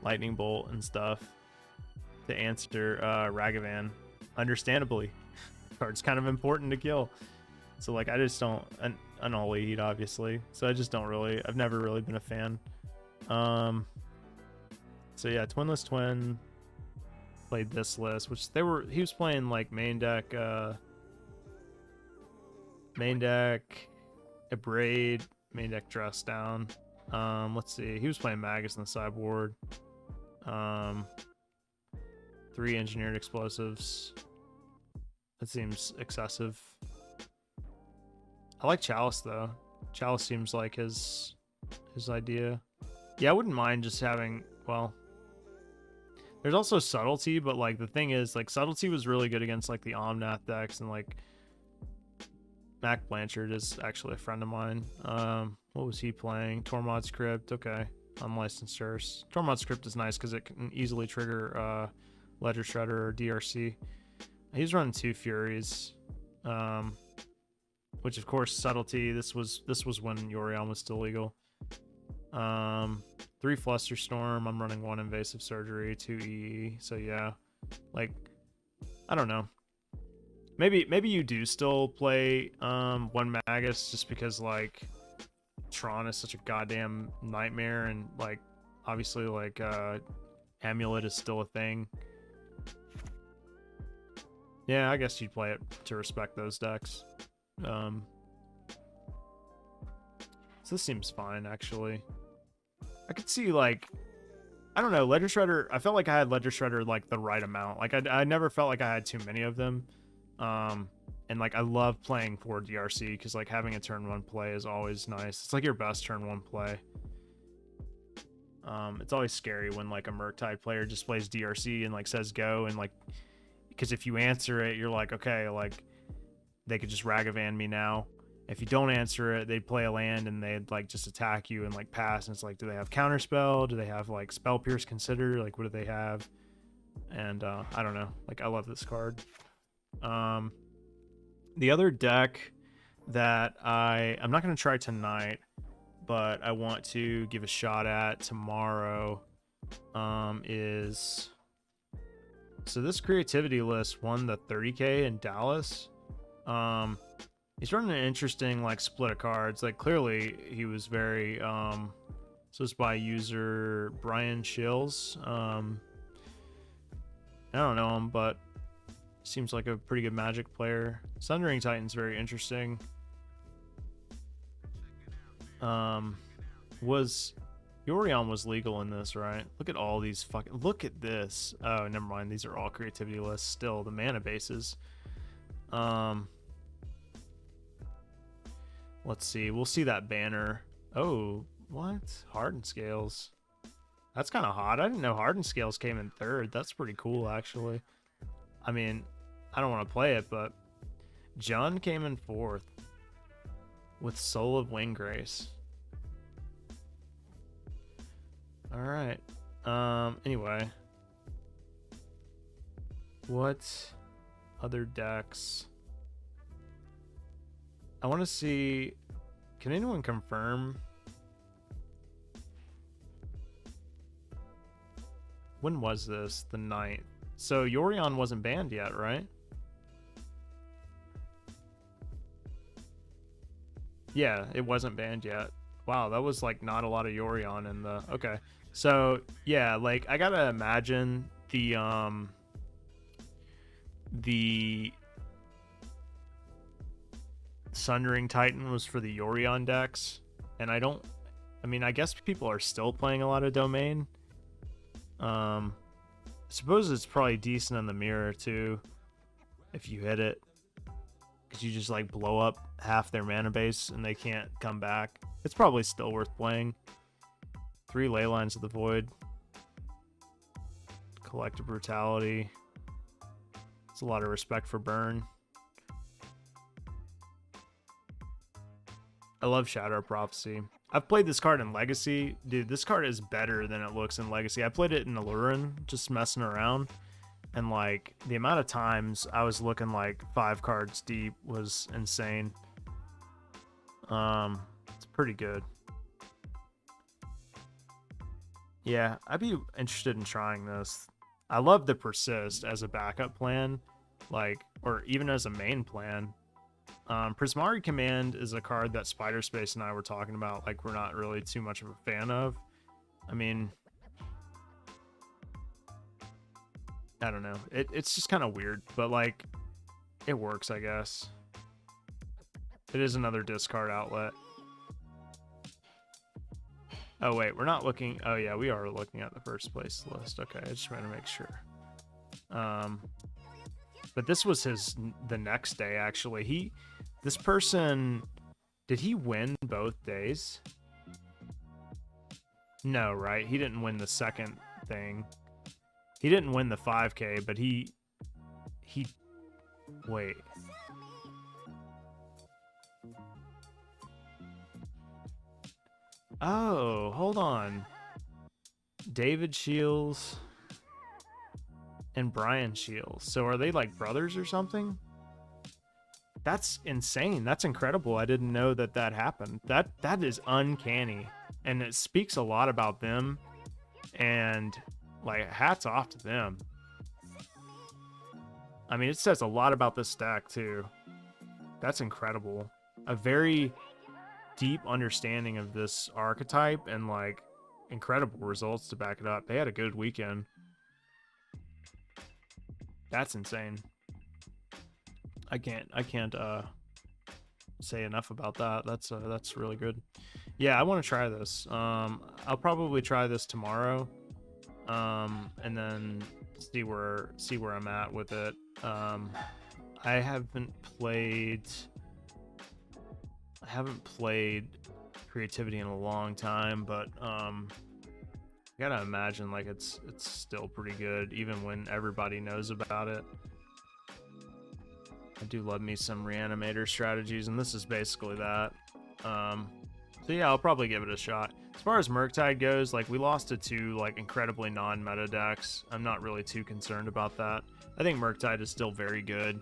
Lightning Bolt and stuff to answer Ragavan. Understandably. Card's kind of important to kill. So like I just don't an all lead obviously. So I just don't really I've never really been a fan. So yeah, Twinless Twin played this list, which he was playing like main deck Abrade, main deck Dress Down. Let's see, he was playing Magus in the sideboard. 3 engineered explosives. That seems excessive. I like Chalice though. Chalice seems like his idea. Yeah, I wouldn't mind just having, well, there's also Subtlety, but like the thing is, like Subtlety was really good against like the Omnath decks, and like Mac Blanchard is actually a friend of mine. What was he playing? Tormod's Crypt. Okay, Unlicensed Hearse. Tormod's Crypt is nice because it can easily trigger Ledger Shredder or DRC. He's running 2 Furies, which of course Subtlety. This was when Yorion was still legal. 3 Flusterstorm. I'm running 1 Invasive Surgery, 2 EE. So yeah, like I don't know. Maybe you do still play 1 Magus just because like Tron is such a goddamn nightmare, and like obviously like Amulet is still a thing. Yeah, I guess you'd play it to respect those decks. So this seems fine actually. I could see like, I don't know, Ledger Shredder. I felt like I had Ledger Shredder like the right amount. Like I never felt like I had too many of them. And like I love playing for DRC because like having a turn 1 play is always nice. It's like your best turn 1 play. It's always scary when like a Murktide player just plays DRC and like says go, and like because if you answer it, you're like, okay, like they could just Ragavan me now. If you don't answer it, they'd play a land and they'd like just attack you and like pass. And it's like, do they have Counterspell? Do they have like Spell Pierce Consider? Like, what do they have? And I don't know. Like, I love this card. The other deck that I'm not going to try tonight, but I want to give a shot at tomorrow is... So this creativity list won the 30K in Dallas. He's running an interesting like split of cards. Like clearly he was very so it's by user Brian Shills. I don't know him, but seems like a pretty good Magic player. Sundering Titan's very interesting. Was Yorion was legal in this, right? Look at all these fucking, look at this. Oh, never mind. These are all creativity lists still. The mana bases. Let's see. We'll see that banner. Oh, what? Hardened Scales. That's kind of hot. I didn't know Hardened Scales came in 3rd. That's pretty cool, actually. I mean, I don't want to play it, but Jun came in 4th with Soul of Winggrace. All right. Anyway, what other decks? I want to see. Can anyone confirm? When was this? The 9th. So Yorion wasn't banned yet, right? Yeah, it wasn't banned yet. Wow, that was like not a lot of Yorion in the... Okay. So, yeah, like I gotta imagine the Sundering Titan was for the Yorion decks, and I mean, I guess people are still playing a lot of Domain. I suppose it's probably decent on the mirror too, if you hit it, because you just like blow up half their mana base and they can't come back. It's probably still worth playing. 3 Ley Lines of the Void. Collective Brutality. It's a lot of respect for burn. I love Shadow Prophecy. I've played this card in Legacy. Dude, this card is better than it looks in Legacy. I played it in Alurin, just messing around. And like the amount of times I was looking like 5 cards deep was insane. It's pretty good. Yeah, I'd be interested in trying this. I love the Persist as a backup plan, like, or even as a main plan. Prismari Command is a card that Spider Space and I were talking about, like, we're not really too much of a fan of. I mean, I don't know. It's just kind of weird, but, like, it works, I guess. It is another discard outlet. Oh, wait, we're not looking... Oh, yeah, we are looking at the first place list. Okay, I just wanted to make sure. But this was the next day, actually. This person... Did he win both days? No, right? He didn't win the second thing. He didn't win the 5K, but he... Wait... Oh, hold on. David Shields and Brian Shields. So are they like brothers or something? That's insane. That's incredible. I didn't know that happened. That is uncanny. And it speaks a lot about them. And like, hats off to them. I mean, it says a lot about this deck too. That's incredible. A very deep understanding of this archetype and like incredible results to back it up. They had a good weekend. That's insane. I can't say enough about that. That's really good. Yeah, I want to try this. I'll probably try this tomorrow, and then see where I'm at with it. I haven't played Creativity in a long time, but I gotta imagine like it's still pretty good even when everybody knows about it. I do love me some Reanimator strategies, and this is basically that. So yeah, I'll probably give it a shot. As far as Murktide goes, like, we lost to 2 like incredibly non-meta decks. I'm not really too concerned about that. I think Murktide is still very good.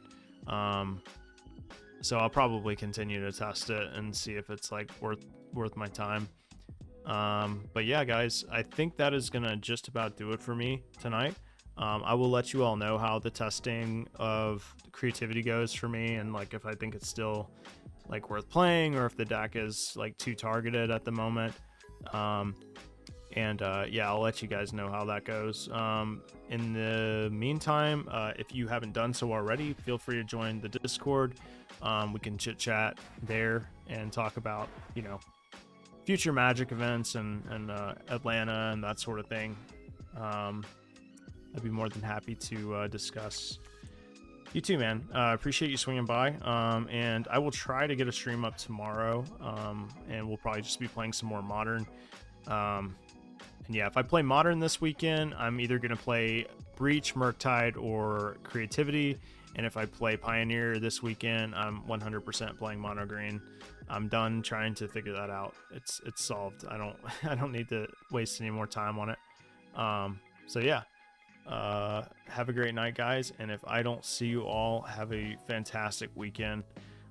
So I'll probably continue to test it and see if it's like worth my time. But yeah, guys, I think that is gonna just about do it for me tonight. I will let you all know how the testing of Creativity goes for me, and like if I think it's still like worth playing or if the deck is like too targeted at the moment. Yeah, I'll let you guys know how that goes. In the meantime, if you haven't done so already, feel free to join the Discord. We can chit chat there and talk about, you know, future Magic events and Atlanta and that sort of thing. I'd be more than happy to discuss. You too, man. Appreciate you swinging by. And I will try to get a stream up tomorrow. And we'll probably just be playing some more Modern. And yeah, if I play Modern this weekend, I'm either going to play Breach, Murktide, or Creativity. And if I play Pioneer this weekend, I'm 100% playing Mono Green. I'm done trying to figure that out. It's solved. I don't need to waste any more time on it. So yeah, have a great night, guys. And if I don't see you all, have a fantastic weekend.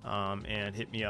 And hit me up.